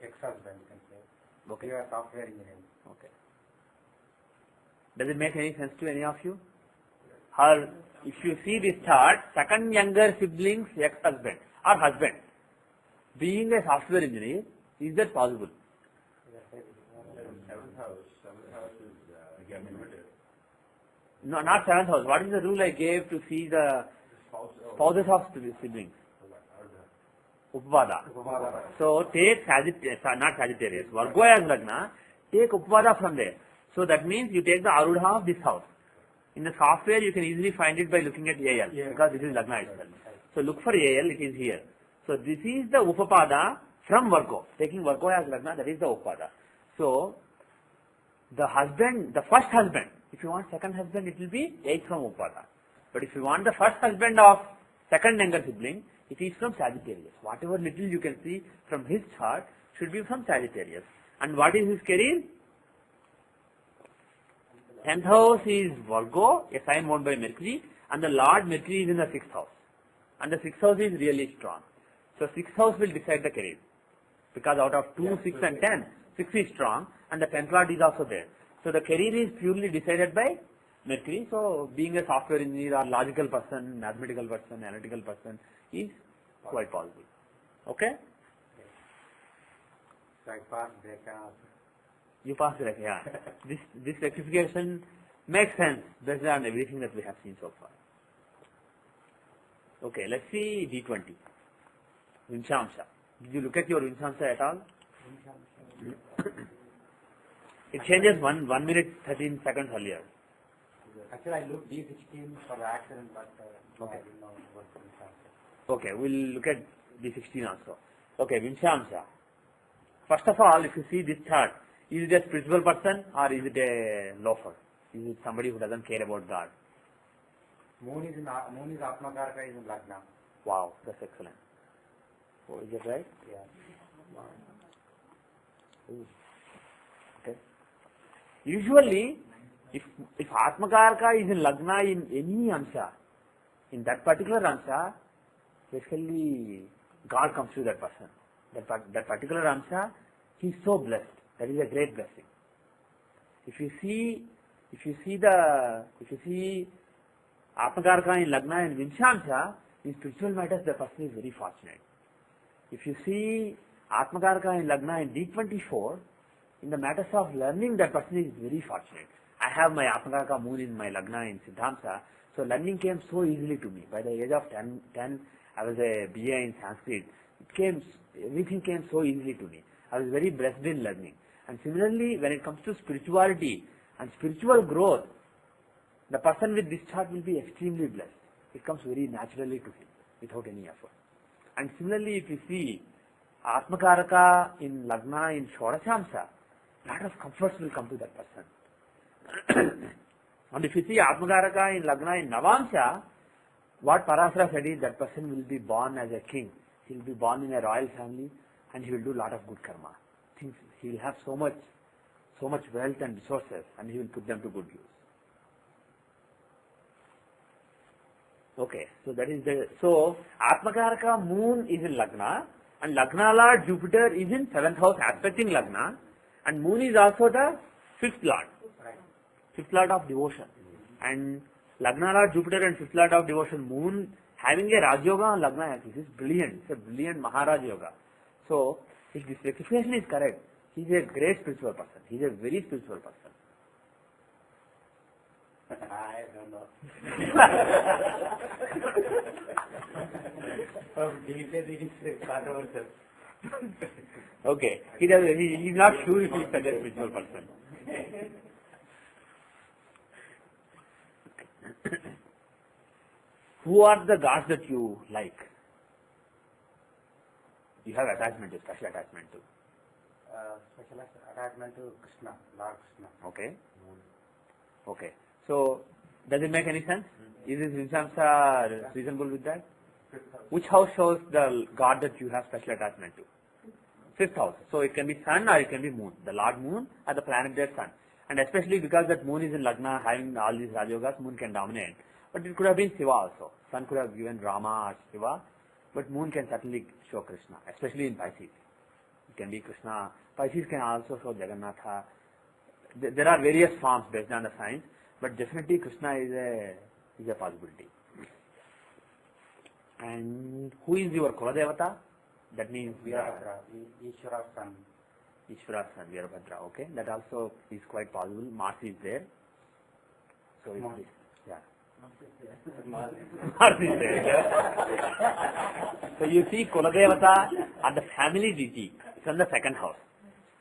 ex-husband, you can say. Okay. She was software engineer. Okay. Does it make any sense to any of you? If you see this chart, second younger sibling's ex-husband or husband being a software engineer, is that possible? 7th house is again limited. No, not 7th house. What is the rule I gave to see the spouses of siblings? Upapada. So take not Sagittarius, Virgo as Lagna, take Upapada from there. So that means you take the Arudha of this house. In the software you can easily find it by looking at AL, because this is Lagna itself. So look for AL, it is here. So this is the Upapada from Virgo. Taking Virgo as Lagna, that is the Upada. So, the husband, the first husband, if you want second husband, it will be 8 from Upada. But if you want the first husband of second younger sibling, it is from Sagittarius. Whatever little you can see from his chart should be from Sagittarius. And what is his career? 10th house is Virgo, a sign owned by Mercury, and the Lord Mercury is in the 6th house. And the 6th house is really strong. So 6th house will decide the career. Because out of 2, 6 and 10, 6 is strong and the 10th Lord is also there. So the career is purely decided by Mercury. So being a software engineer or logical person, mathematical person, analytical person is quite possible. Okay? So I passed Rekha also. You passed the Rekha, yeah. This rectification makes sense based on everything that we have seen so far. Okay, let's see D20. Vinshamsha. Did you look at your Vinshamsha at all? It changes 1 minute 13 seconds earlier. Actually, I looked D16 for the accident, but Okay. I didn't know what Vinshamsha. Okay, we'll look at D16 also. Okay, Vinshamsha. First of all, if you see this chart, is it a spiritual person or is it a loafer? Is it somebody who doesn't care about God? Moon is Atmakaraka is in Lagna. Wow, that's excellent. Oh, is it right? Yeah. Ooh. Okay. Usually, if Atmakaraka is in Lagna in any Amsha, in that particular Amsha, basically God comes to that person. That particular Amsha, he is so blessed. That is a great blessing. If you see Atmakaraka in Lagna and Vinshamsha, in spiritual matters the person is very fortunate. If you see Atmakaraka in Lagna in D24, in the matters of learning that person is very fortunate. I have my Atmakaraka moon in my Lagna in Siddhamsa, so learning came so easily to me. By the age of 10 I was a BA in Sanskrit. Everything came so easily to me. I was very blessed in learning. And similarly, when it comes to spirituality and spiritual growth, the person with this chart will be extremely blessed. It comes very naturally to him, without any effort. And similarly, if you see Atmakaraka in Lagna in Shodashamsa, lot of comforts will come to that person. And if you see Atmakaraka in Lagna in Navamsha, what Parasara said is that person will be born as a king. He will be born in a royal family and he will do lot of good karma. He will have so much wealth and resources and he will put them to good use. Okay, so that is so Atmakaraka moon is in Lagna and Lagna Lord Jupiter is in 7th house aspecting Lagna and moon is also the 5th Lord. 5th Lord of devotion. And Lagna Lord Jupiter and 5th Lord of devotion moon having a Raj Yoga on Lagna, this is brilliant. It's a brilliant Maharaj Yoga. So, if this rectification is correct, he is a great spiritual person. He is a very spiritual person. I don't know. Okay, he is not sure if he is such a spiritual person. Who are the gods that you like? You have attachment to, special attachment to. Special attachment to Krishna, Lord Krishna. Okay. Okay. So, does it make any sense? Is this Vinshamsa reasonable with that? Which house shows the god that you have special attachment to? 5th house. So, it can be sun or it can be moon. The Lord moon or the planet there sun. And especially because that moon is in Lagna having all these Rajogas, moon can dominate. But it could have been Shiva also. Sun could have given Rama or Shiva. But moon can certainly show Krishna, especially in Pisces. It can be Krishna. Pisces can also show Jagannatha. There are various forms based on the signs, but definitely Krishna is a possibility. And who is your Kuladevata? That means Veerabhadra, Ishvara's son. Ishvara's son, Veerabhadra. Okay, that also is quite possible. Mars is there. So it is, yeah. Mars is there. So you see Kuladevata are the family deity. It's on the 2nd house.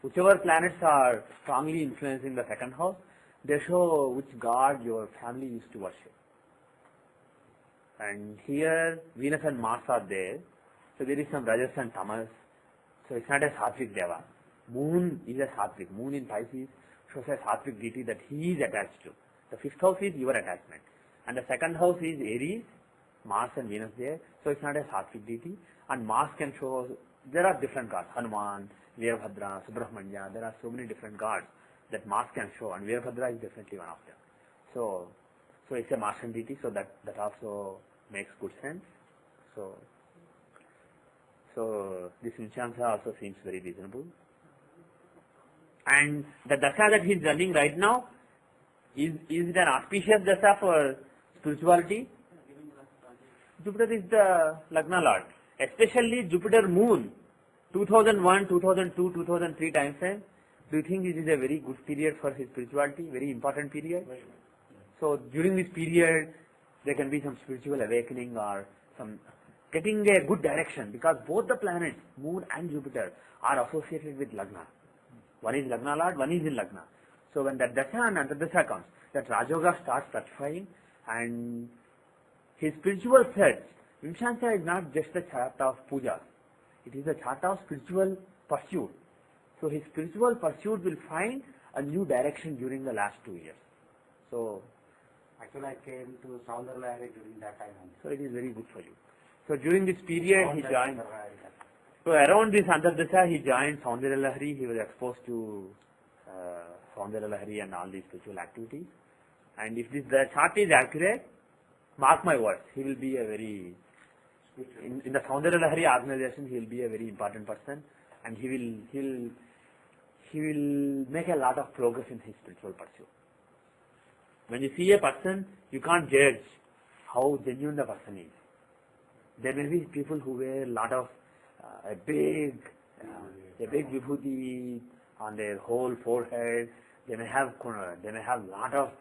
Whichever planets are strongly influencing the 2nd house, they show which god your family used to worship. And here Venus and Mars are there. So there is some Rajas and Tamas. So it's not a Sattvic Deva. Moon is a Sattvic. Moon in Pisces shows a Sattvic deity that he is attached to. The fifth house is your attachment. And the second house is Aries, Mars and Venus there. So it's not a Sattvic deity. And Mars can show, there are different gods. Hanuman, Veerbhadra, Subramanya. There are so many different gods that Mars can show. And Veerbhadra is definitely one of them. So it's a Martian deity. So that also makes good sense. So this Vinshamsa also seems very reasonable. And the dasha that he is running right now, is it an auspicious dasha for spirituality? Jupiter is the Lagna Lord. Especially Jupiter Moon, 2001, 2002, 2003 time frame. Do you think this is a very good period for his spirituality? Very important period? So during this period, there can be some spiritual awakening or some getting a good direction, because both the planets, Moon and Jupiter, are associated with Lagna. One is Lagna Lord, one is in Lagna. So when that Dasha and Antardasha comes, that Rajoga starts fructifying, and his spiritual search, Vimshansha is not just a chart of puja. It is a chart of spiritual pursuit. So his spiritual pursuit will find a new direction during the last 2 years. So actually I came to Saundarlahari during that time. So it is very good for you. So during this period he joined. So around this Antardasha he joined Saundarlahari. He was exposed to Saundarlahari and all these spiritual activities. And if the chart is accurate, mark my words, he will be a very, in the Saundarlahari organization, he will be a very important person, and he will make a lot of progress in his spiritual pursuit. When you see a person, you can't judge how genuine the person is. There may be people who wear a lot of a big vibhuti on their whole forehead. They may have lot of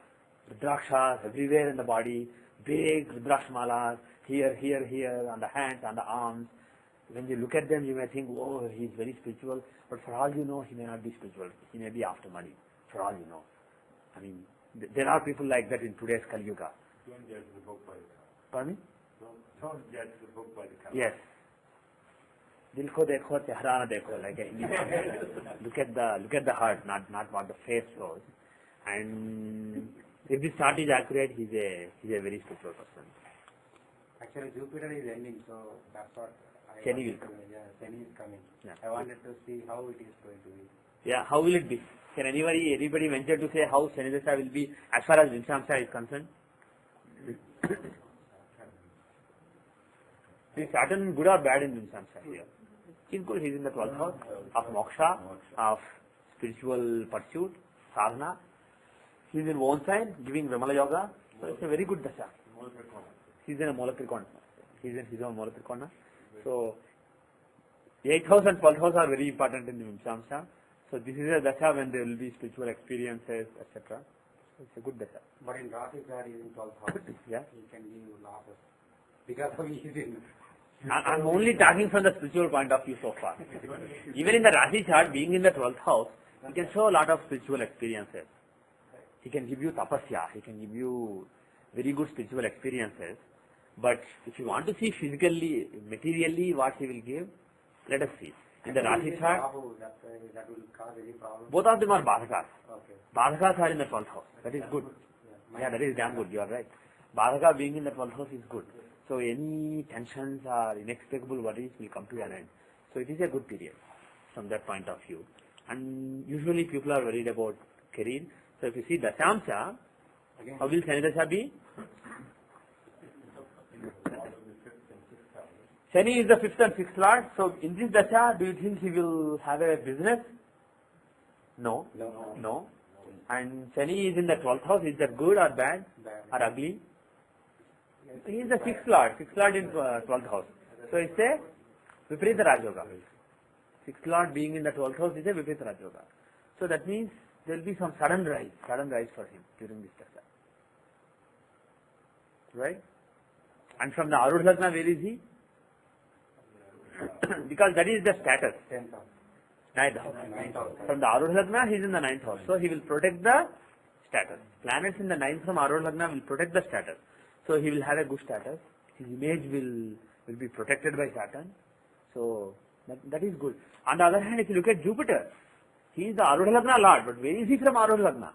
rudrakshas everywhere in the body, big rudraksh malas here, on the hands, on the arms. When you look at them, you may think, oh, he is very spiritual. But for all you know, he may not be spiritual. He may be after money. For all you know, I mean, there are people like that in today's Kali Yuga. Don't judge the book by the cover. Pardon me? Don't judge the book by the cover. Yes. Dil ko dekho, chehra na dekho. Like look at the heart, not what the face shows. And if this chart is accurate, he's a very spiritual person. Actually, Jupiter is ending, so that's what I Shani will come. Yeah, Shani is coming. Yeah. I wanted to see how it is going to be. Yeah, how will it be? Can anybody venture to say how Shani Dasha will be as far as Vinshamsa is concerned? Is Saturn good or bad in Vinshamsa here? He's good. He's in the 12th house of moksha, of spiritual pursuit, sadhana. He's in one sign, giving Vimala Yoga. So it's a very good Dasha. He's in a Molatrikona. He's in his own Molatrikona. So 8th house and 12th house are very important in the Vimshamsa. So this is a Dasha when there will be spiritual experiences, etc. So it's a good Dasha. But in Rashi chart, he is in 12th house. Yeah. He can give losses. Because of he is in. I'm only talking from the spiritual point of view so far. Even in the Rashi chart, being in the 12th house, he can show a lot of spiritual experiences. He can give you tapasya, he can give you very good spiritual experiences. But if you want to see physically, materially what he will give, let us see. In the Rashi chart, That will cause any problem. both of them are badhakas. Okay. Badhakas are in the 12th house. That is good. Yeah, that is damn good. You are right. Badhaka being in the 12th house is good. So any tensions or inexplicable worries will come to an end. So it is a good period from that point of view. And usually people are worried about career. So if you see Dashamsa, how will Shani Dasha be? Shani is the 5th and 6th lord. So in this Dasha, do you think he will have a business? No. No. And Shani is in the 12th house. Is that good or bad or ugly? He is the 6th lord in 12th house. So it's a Viparita Rajoga. 6th lord being in the 12th house is a Viparita Rajoga. So that means there will be some sudden rise for him during this Dasha. Right? And from the Arudha Lagna, where is he? Because that is the status. 10th house. 9th house. 9th house. From the Arudha Lagna, he is in the 9th house. So he will protect the status. Planets in the 9th from Arudha Lagna will protect the status. So he will have a good status. His image will be protected by Saturn. So that is good. On the other hand, if you look at Jupiter, he is the Arudha Lagna Lord, but where is he from Arudha Lagna?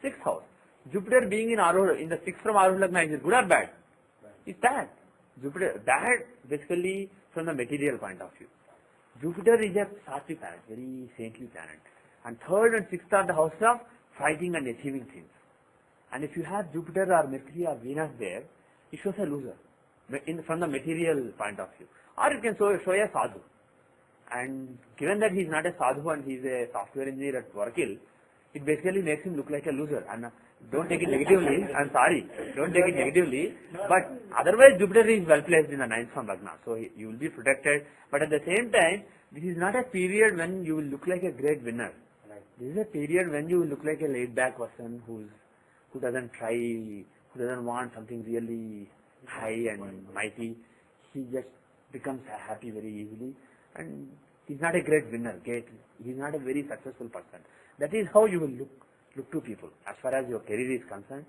6th house. Jupiter being in Arudha, in the 6th from Arudha Lagna, is it good or bad? It's bad. Jupiter, bad basically from the material point of view. Jupiter is a sattvic planet, very saintly planet. And 3rd and 6th are the house of fighting and achieving things. And if you have Jupiter or Mercury or Venus there, it shows a loser from the material point of view. Or it can show a sadhu. And given that he is not a sadhu and he is a software engineer at Oracle, it basically makes him look like a loser. And don't take it negatively, I'm sorry, don't take it negatively, but otherwise Jupiter is well placed in the 9th from Lagna, so you will be protected, but at the same time, this is not a period when you will look like a great winner. This is a period when you will look like a laid back person who doesn't try, who doesn't want something really high and mighty. He just becomes happy very easily, and he's not a great winner, he's not a very successful person. That is how you will look to people as far as your career is concerned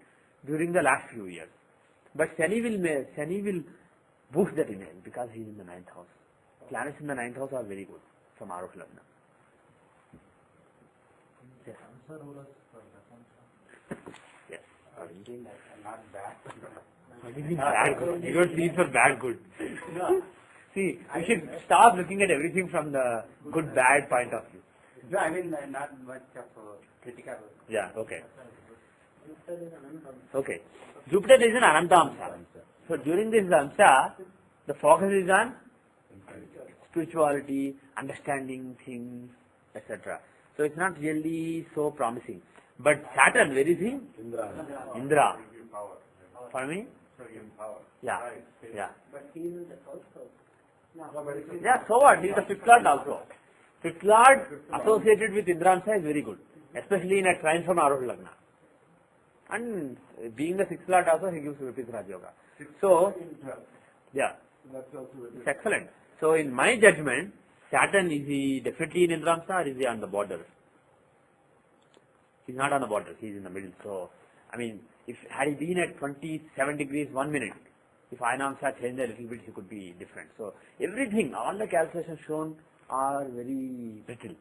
during the last few years. But Shani will boost that image because he is in the 9th house. Planets in the 9th house are very good from Arudha Lagna. Yes. Yes. Not bad. What do you mean bad good? You don't see it for bad good. See, we should stop looking at everything from the good bad point of view. No, I mean, not much of critical. Yeah, okay. Okay. Jupiter is an Ananta Amsa. So during this Amsa, the focus is on spirituality, understanding things, etc. So it's not really so promising. But Saturn, where is he? Indra. For me? Yeah. Yeah. But he is in the first house. Yeah, so what? He is the 5th Lord also. 5th Lord associated with Indra Amsa is very good, especially in a trine from Arudha Lagna. And being the 6th Lord also, he gives Vipis Raj Yoga. So, yeah, it's excellent. So, in my judgment, Saturn, is he definitely in Indra Amsa or is he on the border? He's not on the border, he's in the middle. So, I mean, had he been at 27 degrees 1 minute, if Ainamsa changed a little bit, he could be different. So, everything, all the calculations shown are very brittle.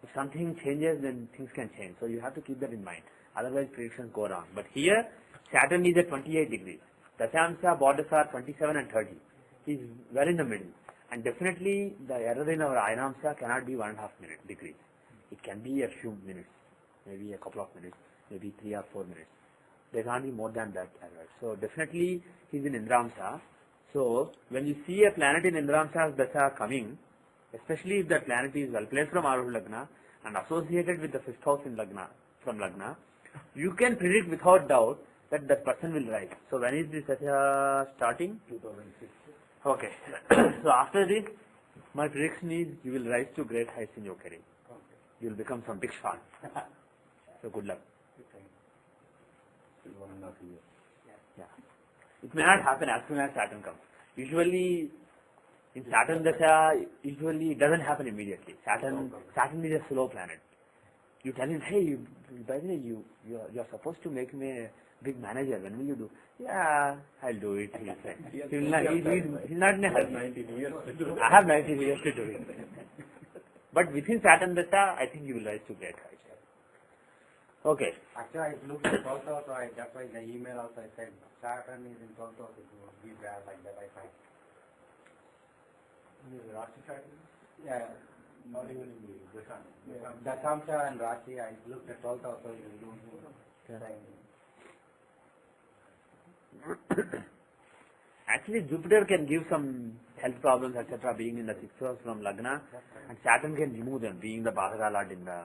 If something changes, then things can change. So, you have to keep that in mind. Otherwise, predictions go wrong. But here, Saturn is at 28 degrees. Dashamsa borders are 27 and 30. He is well in the middle. And definitely, the error in our Ainamsa cannot be 1.5 degrees. It can be a few minutes, maybe a couple of minutes, maybe 3 or 4 minutes. There can't be more than that error. So definitely he is in Indramsa. So when you see a planet in Indramsa's Dasha coming, especially if that planet is well placed from Arudha Lagna and associated with the 5th house in Lagna, from Lagna, you can predict without doubt that that person will rise. So when is this Dasha starting? 2006. Okay. So after this, my prediction is you will rise to great heights in your career. You will become some big fan. So good luck. 1.5 years. Yeah. It may not happen as soon as Saturn comes. Usually, in Saturn Dasha, usually it doesn't happen immediately. Saturn is a slow planet. You tell him, hey, by the way, you're supposed to make me a big manager. When will you do? Yeah, I'll do it. He'll say. He's not in a hurry. 19 years to do it. I have 19 years to do it. But within Saturn Dasha, I think you will rise to great heights. Okay. Actually, I looked at 12th house, so that's why in the email also I said Saturn is in 12th house, it will be bad like that, I find. Is it Rashi Saturn? Yeah. Not even in the sun. Dasamsa and Rashi, I looked at 12th house, so it will do. Actually, Jupiter can give some health problems, etc., being in the 6th house from Lagna, and Saturn can remove them, being the Bhadra Lord in the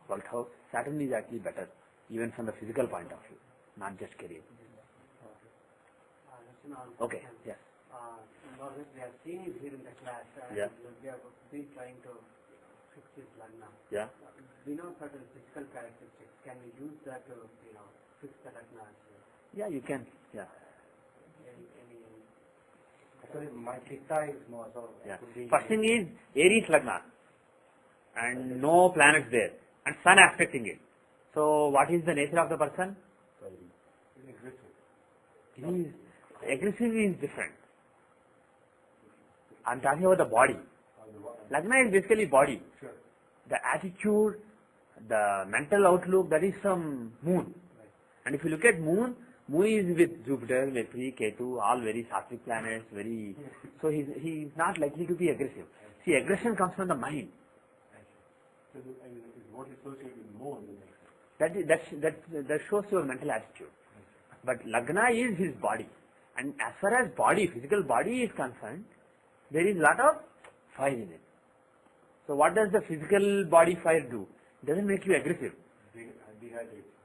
12th house. Saturn is actually better, even from the physical point of view, not just career. Okay, yes. We have seen it here in the class. Yeah. We have been trying to fix his Lagna. Yeah. We know certain physical characteristics. Can we use that to, fix the Lagna? Yeah, you can. Yeah. Actually, my Chitta is more, so Yeah. First thing is Aries Lagna, and no planets there, and Sun aspecting it. So, what is the nature of the person? Aggressive is different. I'm talking about the body. Lagna is basically body. Sure. The attitude, the mental outlook, that is from moon. And if you look at moon is with Jupiter, Mercury, Ketu, all very sattvic planets, so he is not likely to be aggressive. See, aggression comes from the mind. So is what associated with moon? That shows your mental attitude. But Lagna is his body. And as far as body, physical body is concerned, there is a lot of fire in it. So what does the physical body fire do? It doesn't make you aggressive.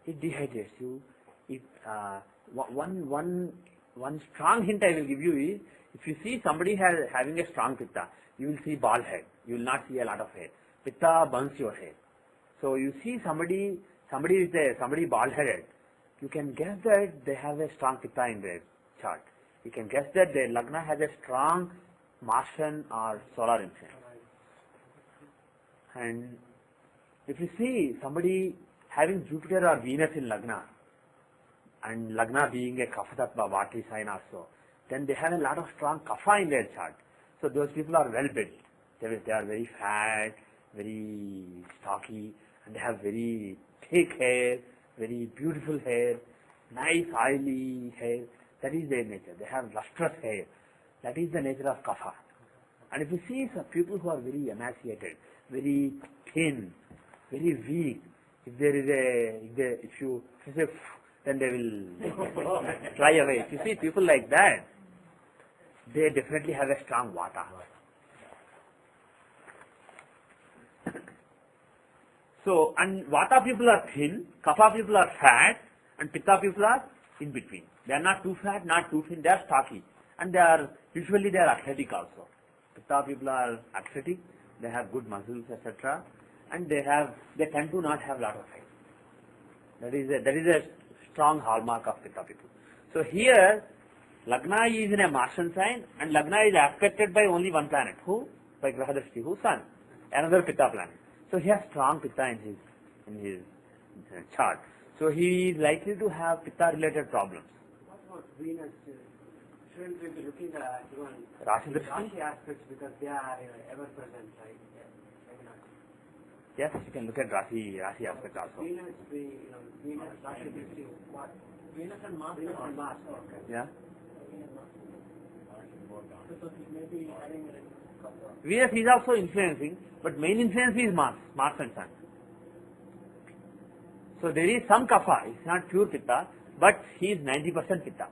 It dehydrates you. One strong hint I will give you is, if you see somebody having a strong pitta, you will see bald head. You will not see a lot of hair. Pitta burns your hair. So you see somebody bald headed, you can guess that they have a strong pitta in their chart. You can guess that their Lagna has a strong Martian or solar influence. And if you see somebody having Jupiter or Venus in Lagna, and Lagna being a Kapha Tattva, watery sign also, then they have a lot of strong Kapha in their chart. So those people are well built. They are very fat, very stocky, and they have very thick hair, very beautiful hair, nice oily hair. That is their nature. They have lustrous hair. That is the nature of Kapha. And if you see some people who are very emaciated, very thin, very weak, if you say, then they will fly away. If you see people like that, they definitely have a strong Vata. So, and Vata people are thin, Kapha people are fat, and Pitta people are in between. They are not too fat, not too thin, they are stocky. And usually they are athletic also. Pitta people are athletic, they have good muscles, etc. And they tend to not have lot of hair. That is a strong hallmark of Pitta people. So here, Lagna is in a Martian sign, and Lagna is aspected by only one planet. Who? By Grahadrishti. Who? Sun. Another Pitta planet. So he has strong Pitta in his chart. So he is likely to have Pitta related problems. What about Venus? Shouldn't we be looking at even Rashi aspects, because they are ever present, right? Yes, you can look at Rashi aspect also. Venus, Rashi, what? Venus and Mars. Okay. Yeah. So he may be having Venus is also influencing, but main influence is Mars and Sun. So there is some Kapha, it's not pure Pitta, but he is 90% Pitta.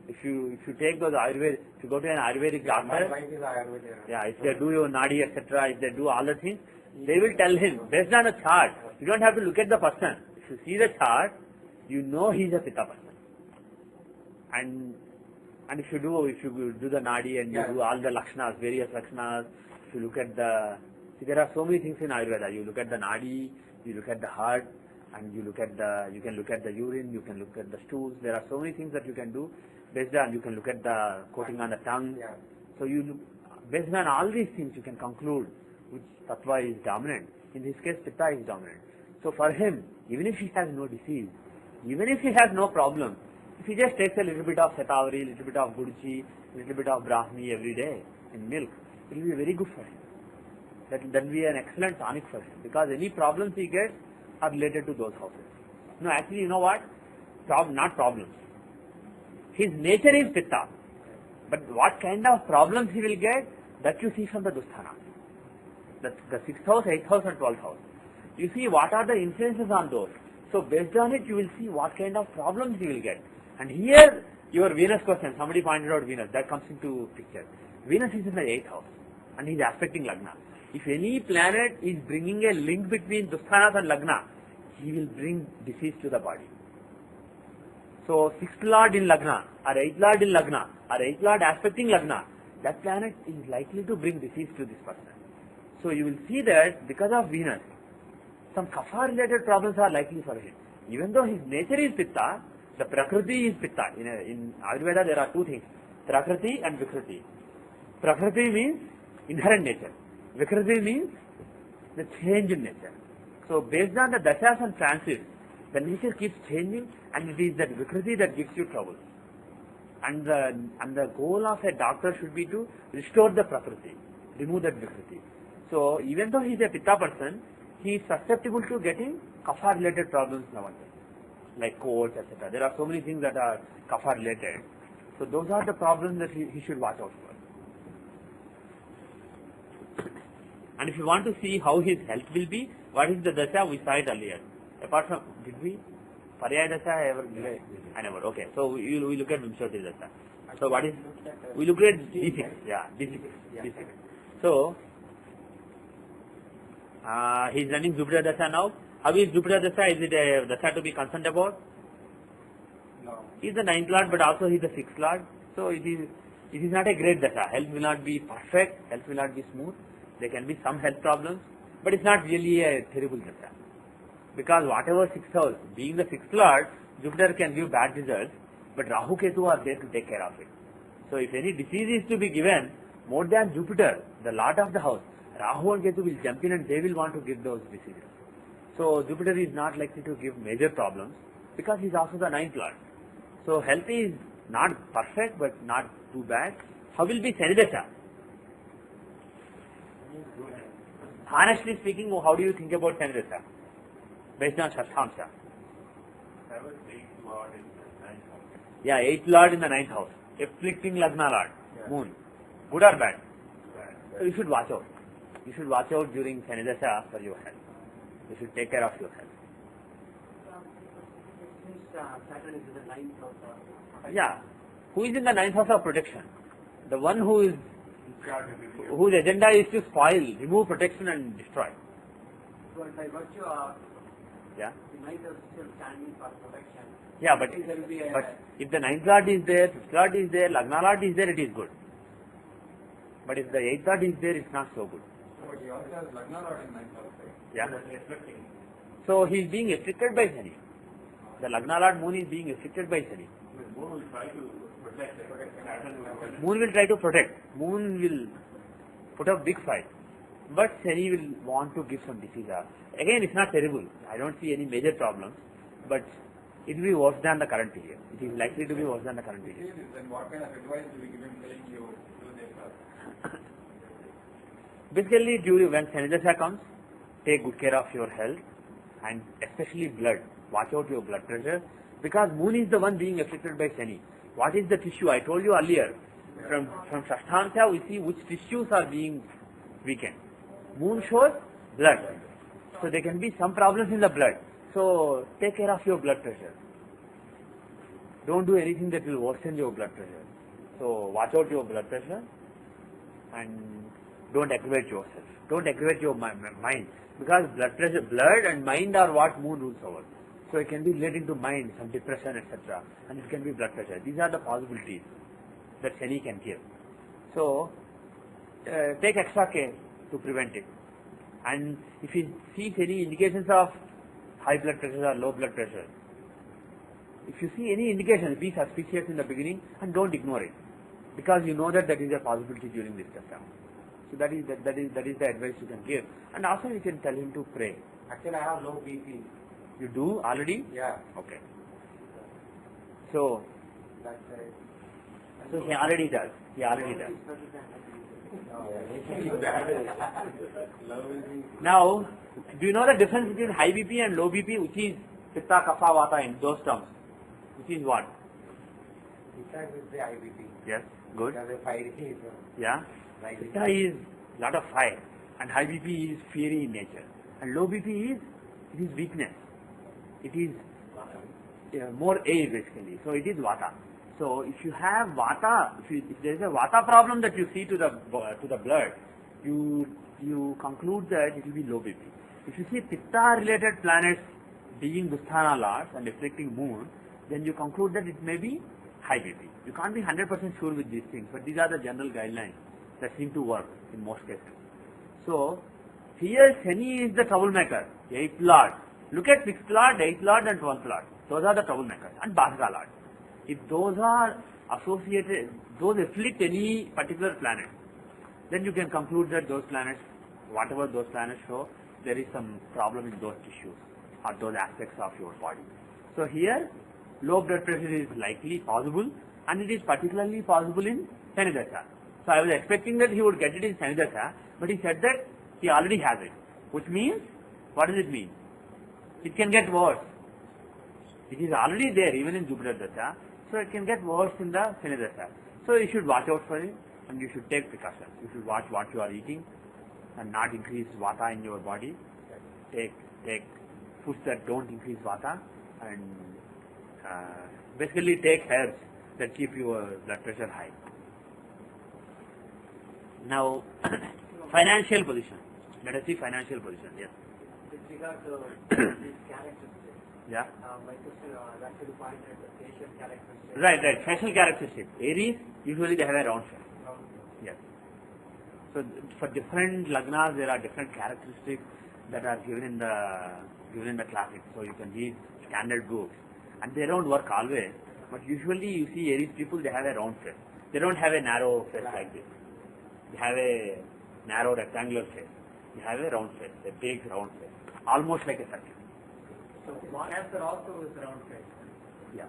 If you take those Ayurveda, if you go to an Ayurvedic doctor, if they do your Nadi, etc., if they do all the things, they will tell him, based on a chart, you don't have to look at the person. If you see the chart, you know he is a Pitta person. And if you do the Nadi and you do all the Lakshanas, various Lakshanas, if you look at there are so many things in Ayurveda. You look at the Nadi, you look at the heart, and you can look at the urine, you can look at the stools. There are so many things that you can do based on, you can look at the coating on the tongue. Yeah. So based on all these things, you can conclude which Tattva is dominant. In this case, Pitta is dominant. So for him, even if he has no disease, even if he has no problem, if he just takes a little bit of Satavari, little bit of Gudchi, little bit of Brahmi every day in milk, it will be very good for him. That will be an excellent tonic for him, because any problems he gets are related to those houses. No, actually, you know what? Not problems. His nature is Pitta. But what kind of problems he will get, that you see from the Dusthana. The 6th house, 8th house and 12th house. You see what are the influences on those. So based on it, you will see what kind of problems he will get. And here, your Venus question, somebody pointed out Venus, that comes into picture. Venus is in the 8th house and he is aspecting Lagna. If any planet is bringing a link between Dusthanas and Lagna, he will bring disease to the body. So 6th Lord in Lagna, or 8th Lord in Lagna, or 8th Lord aspecting Lagna, that planet is likely to bring disease to this person. So you will see that because of Venus, some Kapha related problems are likely for him. Even though his nature is Pitta, the Prakriti is Pitta. In Ayurveda there are two things, Prakriti and Vikriti. Prakriti means inherent nature. Vikriti means the change in nature. So based on the dashas and transits, the nature keeps changing, and it is that Vikriti that gives you trouble. And the goal of a doctor should be to restore the Prakriti. remove that Vikriti. So even though he is a Pitta person, he is susceptible to getting Kapha related problems nowadays, like colds, etc. There are so many things that are Kapha related. So those are the problems that he should watch out for. And if you want to see how his health will be, what is the dasha we saw it earlier. Apart from, did we? Pariyaya dasha ever? I never. Okay. So we look at Vimshoti dasha. So what is? We look at D6. Yeah, D6. D6. So he is running Jupiter dasha now. How is Jupiter dasha? Is it a dasha to be concerned about? No. He is the 9th lord, but also he is the 6th lord. So it is not a great dasha. Health will not be perfect. Health will not be smooth. There can be some health problems, but it's not really a terrible dasha. Because whatever 6th house, being the 6th lord, Jupiter can give bad results, but Rahu Ketu are there to take care of it. So if any disease is to be given, more than Jupiter, the lord of the house, Rahu and Ketu will jump in and they will want to give those diseases. So Jupiter is not likely to give major problems because he is also the 9th lord. So health is not perfect but not too bad. How will be Shani dasha? Honestly speaking, how do you think about Shani dasha? Based on Shasthamsha. 7th, 8th lord in the 9th house. Yeah, 8th lord in the 9th house. Afflicting Lagna lord, moon. Good or bad? So you should watch out. You should watch out during Shani dasha for your health. You should take care of your health. Since Saturn is in the 9th house. Yeah. Who is in the 9th house of protection? The one whose agenda is to spoil, remove protection and destroy. But by virtue of Yeah. the 9th house still standing for protection. Yeah, but There will be a, if the 9th lord is there, 5th lord is there, Lagna lord is there, it is good. But if the 8th lord is there, it's not so good. But he also has Lagna Lord in 9th house, right? Yeah. So he is being afflicted by Shani. The Lagna lord moon is being afflicted by Shani. The moon will try to protect it. Saturn will protect Moon will try to protect. Moon will put up big fight. But Shani will want to give some disease. Again, it's not terrible. I don't see any major problems. But it will be worse than the current period. It is likely to be worse than the current period. Then what kind of advice do we give him saying you do this? Basically, when Shani dasha comes, take good care of your health and especially blood. Watch out your blood pressure because moon is the one being afflicted by Shani. What is the tissue? I told you earlier. From Shasthamsha, we see which tissues are being weakened. Moon shows blood. So there can be some problems in the blood. So take care of your blood pressure. Don't do anything that will worsen your blood pressure. So watch out your blood pressure and don't aggravate yourself. Don't aggravate your mind because blood and mind are what moon rules over. So it can be relating to mind, some depression, etc. And it can be blood pressure. These are the possibilities that Shani can give. So take extra care to prevent it. And if you see any indications of high blood pressure or low blood pressure, if you see any indications, be suspicious in the beginning and don't ignore it, because you know that is a possibility during this time. So that is the advice you can give, and also you can tell him to pray. Actually, I have low BP. You do already? Yeah. Okay. So That's right. he already does. He already does. Now, do you know the difference between high BP and low BP, which is Pitta, Kapha, Vata in those terms? Which is what? Besides with the IBP. Yes, good. Because the fire is Yeah. like Pitta is lot of fire, and high BP is fiery in nature, and low BP is weakness. It is more air basically. So it is Vata. So if you have Vata, if there is a Vata problem that you see to the blood, you conclude that it will be low BP. If you see Pitta related planets being Dusthana lords and afflicting moon, then you conclude that it may be high BP. You can't be 100% sure with these things, but these are the general guidelines that seem to work in most cases. So here Shani is the troublemaker, 8th lord. Look at 6th lord, 8th lord and 12th lord. Those are the troublemakers. And Bhadra lord. If those are associated, those afflict any particular planet, then you can conclude that those planets, whatever those planets show, there is some problem in those tissues or those aspects of your body. So here, low blood pressure is likely possible, and it is particularly possible in Shani dasha. So I was expecting that he would get it in Shani Dasha, but he said that he already has it. Which means, what does it mean? It can get worse. It is already there even in Jupiter Dasha, so it can get worse in the Shani Dasha. So you should watch out for it and you should take precautions. You should watch what you are eating and not increase Vata in your body. Take foods that don't increase Vata and basically take herbs that keep your blood pressure high. Now, financial position. Let us see financial position. Yes. With regard to these characteristics, Yeah. my question actually pointed at the facial characteristics. Right. Facial characteristics. Aries, usually they have a round face. Yes. So for different lagnas, there are different characteristics that are given in the classics. So you can read standard books, and they don't work always. But usually you see Aries people, they have a round face. They don't have a narrow face like this. They have a narrow rectangular face. They have a round face, a big round face, almost like a circle. So one answer also is round face. Yeah.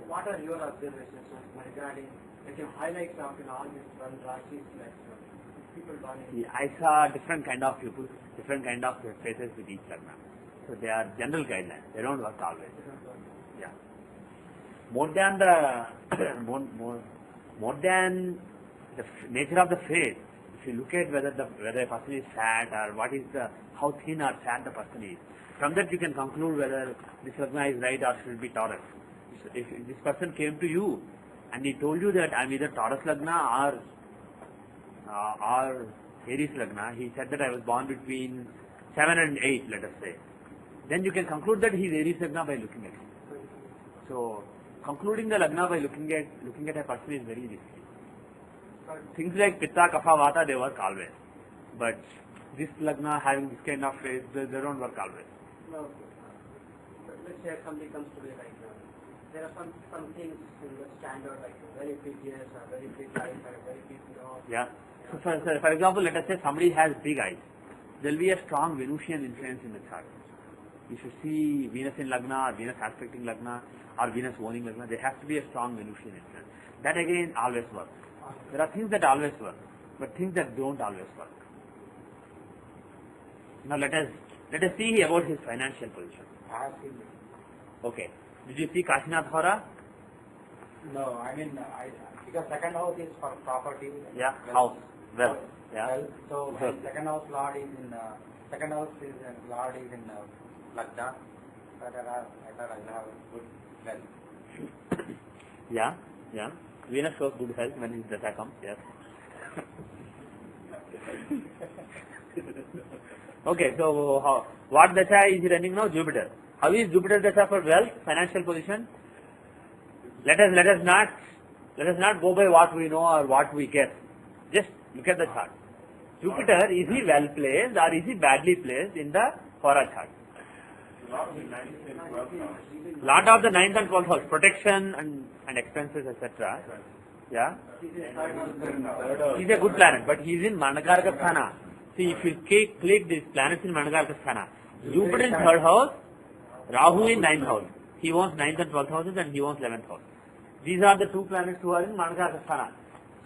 What are your observations regarding the highlights of all these 12 rashis, like people born in? Yeah, I saw different kind of people, different kind of faces with each lagna. So they are general guidelines. They don't work always. Yeah. More than the nature of the face, if you look at whether a person is fat or how thin or fat the person is, from that you can conclude whether this lagna is right or should be Taurus. If this person came to you and he told you that I'm either Taurus lagna or Aries lagna, he said that I was born between 7 and 8, let us say, then you can conclude that he is Aries lagna by looking at him. So concluding the lagna by looking at a person is very risky. Things like Pitta, Kapha, Vata, they work always. But this lagna having this kind of face, they don't work always. No. Let's say somebody comes to me like there are some things in the standard, like very big ears or very big eyes or very big nose. Yeah. So for example, let us say somebody has big eyes. There will be a strong Venusian influence in the chart. You should see Venus in lagna or Venus aspecting lagna or Venus owning lagna. There has to be a strong Venusian influence. That again always works. There are things that always work, but things that don't always work. Now let us see about his financial position. Okay. Did you see Kashinath Hora? No, I mean, because second house is for property. Yeah, house, wealth. Yeah. Well, so my second house lord is in Lagna. I thought I have good wealth. Yeah. Venus shows good health when his dasha comes. Yes. Okay, so what dasha is he running now? Jupiter. How is Jupiter dasha for wealth, financial position? Let us not go by what we know or what we guess. Just look at the chart. Jupiter, is he well placed or is he badly placed in the Hora chart? Lot of the 9th and 12th house, protection and expenses, etc. Yeah. He's a good planet, but he's in Manakaraka Sthana. See, if you click these planets in Manakaraka Sthana, Jupiter in 3rd house, Rahu in 9th house. He owns 9th and 12th houses and he owns 11th house. These are the two planets who are in Manakaraka Sthana.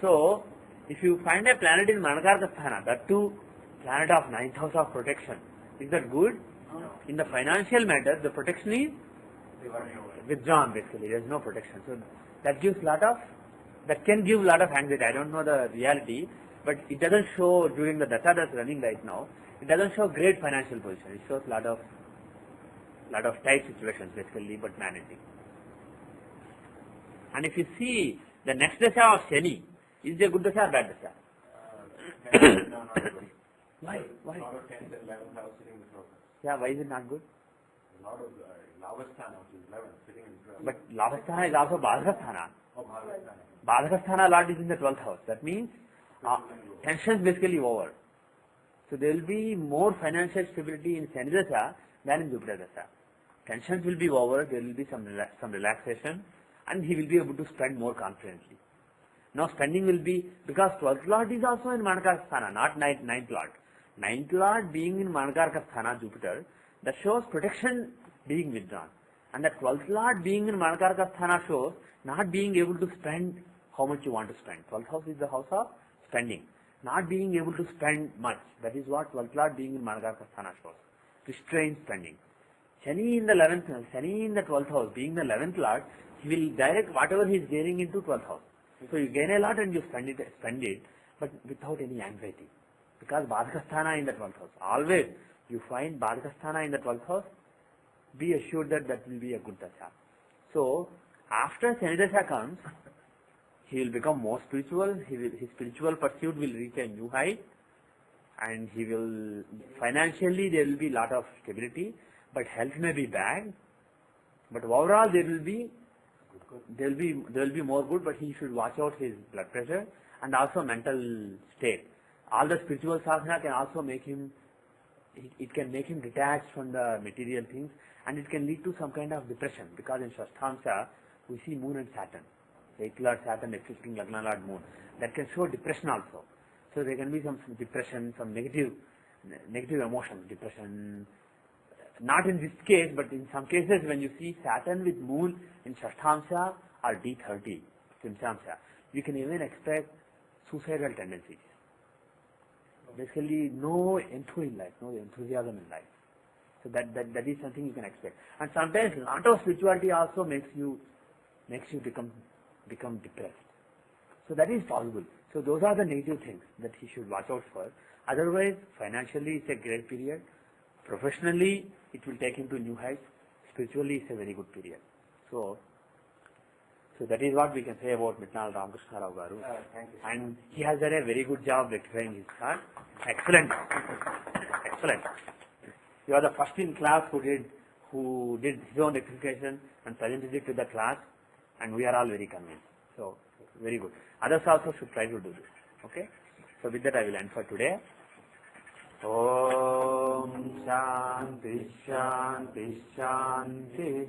So, if you find a planet in Manakaraka Sthana, that too planet of 9th house of protection, is that good? In the financial matter, the protection is withdrawn basically. There is no protection. So that can give lot of anxiety. I don't know the reality, but it doesn't show during the dasha that's running right now. It doesn't show great financial position. It shows lot of tight situations basically, but managing. And if you see the next dasha of Shani, is it a good dasha or bad dasha? Why? Yeah, why is it not good? But Lavasthana is also Badhakasthana. Badhakasthana Lord is in the 12th house. That means tensions basically over. So there will be more financial stability in Shani Dasha than in Jupiter Dasha. Tensions will be over, there will be some relaxation, and he will be able to spend more confidently. Now spending will be, because 12th Lord is also in Manakaraka Sthana, not 9th Lord. 9th Lord being in Manakaraka Sthana, Jupiter, that shows protection being withdrawn. And the 12th Lord being in Manakaraka Sthana shows not being able to spend how much you want to spend. 12th house is the house of spending. Not being able to spend much. That is what 12th Lord being in Managarthasthana shows. Restrained spending. Shani in the 12th house, being the 11th Lord, he will direct whatever he is gaining into 12th house. So you gain a lot and you spend it, but without any anxiety. Because Badhakasthana in the 12th house. Always you find Badhakasthana in the 12th house, be assured that that will be a good dasha. So after Shani dasha comes, he will become more spiritual, his spiritual pursuit will reach a new height, and he will, financially there will be lot of stability, but health may be bad, but overall there will be more good, but he should watch out his blood pressure and also mental state. All the spiritual sadhana can also make him, it can make him detached from the material things, and it can lead to some kind of depression, because in Shasthamsa we see moon and Saturn. 8th Lord Saturn existing Lagna Lord Moon. That can show depression also. So there can be some depression, some negative emotions, depression. Not in this case, but in some cases when you see Saturn with Moon in Shasthamsa or D30, Simsamsa, you can even expect suicidal tendencies. Basically, no enthusiasm in life, no enthusiasm in life. So that is something you can expect. And sometimes a lot of spirituality also makes you become depressed. So that is possible. So those are the negative things that he should watch out for. Otherwise, financially it's a great period. Professionally, it will take him to new heights. Spiritually, it's a very good period. So that is what we can say about Mitnal Ramakrishna Rao Garu. Thank you. And he has done a very good job rectifying his chart. Excellent. Excellent. You are the first in class who did his own rectification and presented it to the class, and we are all very convinced. So, very good. Others also should try to do this. Okay? So with that I will end for today. Om Shanti Shanti Shanti.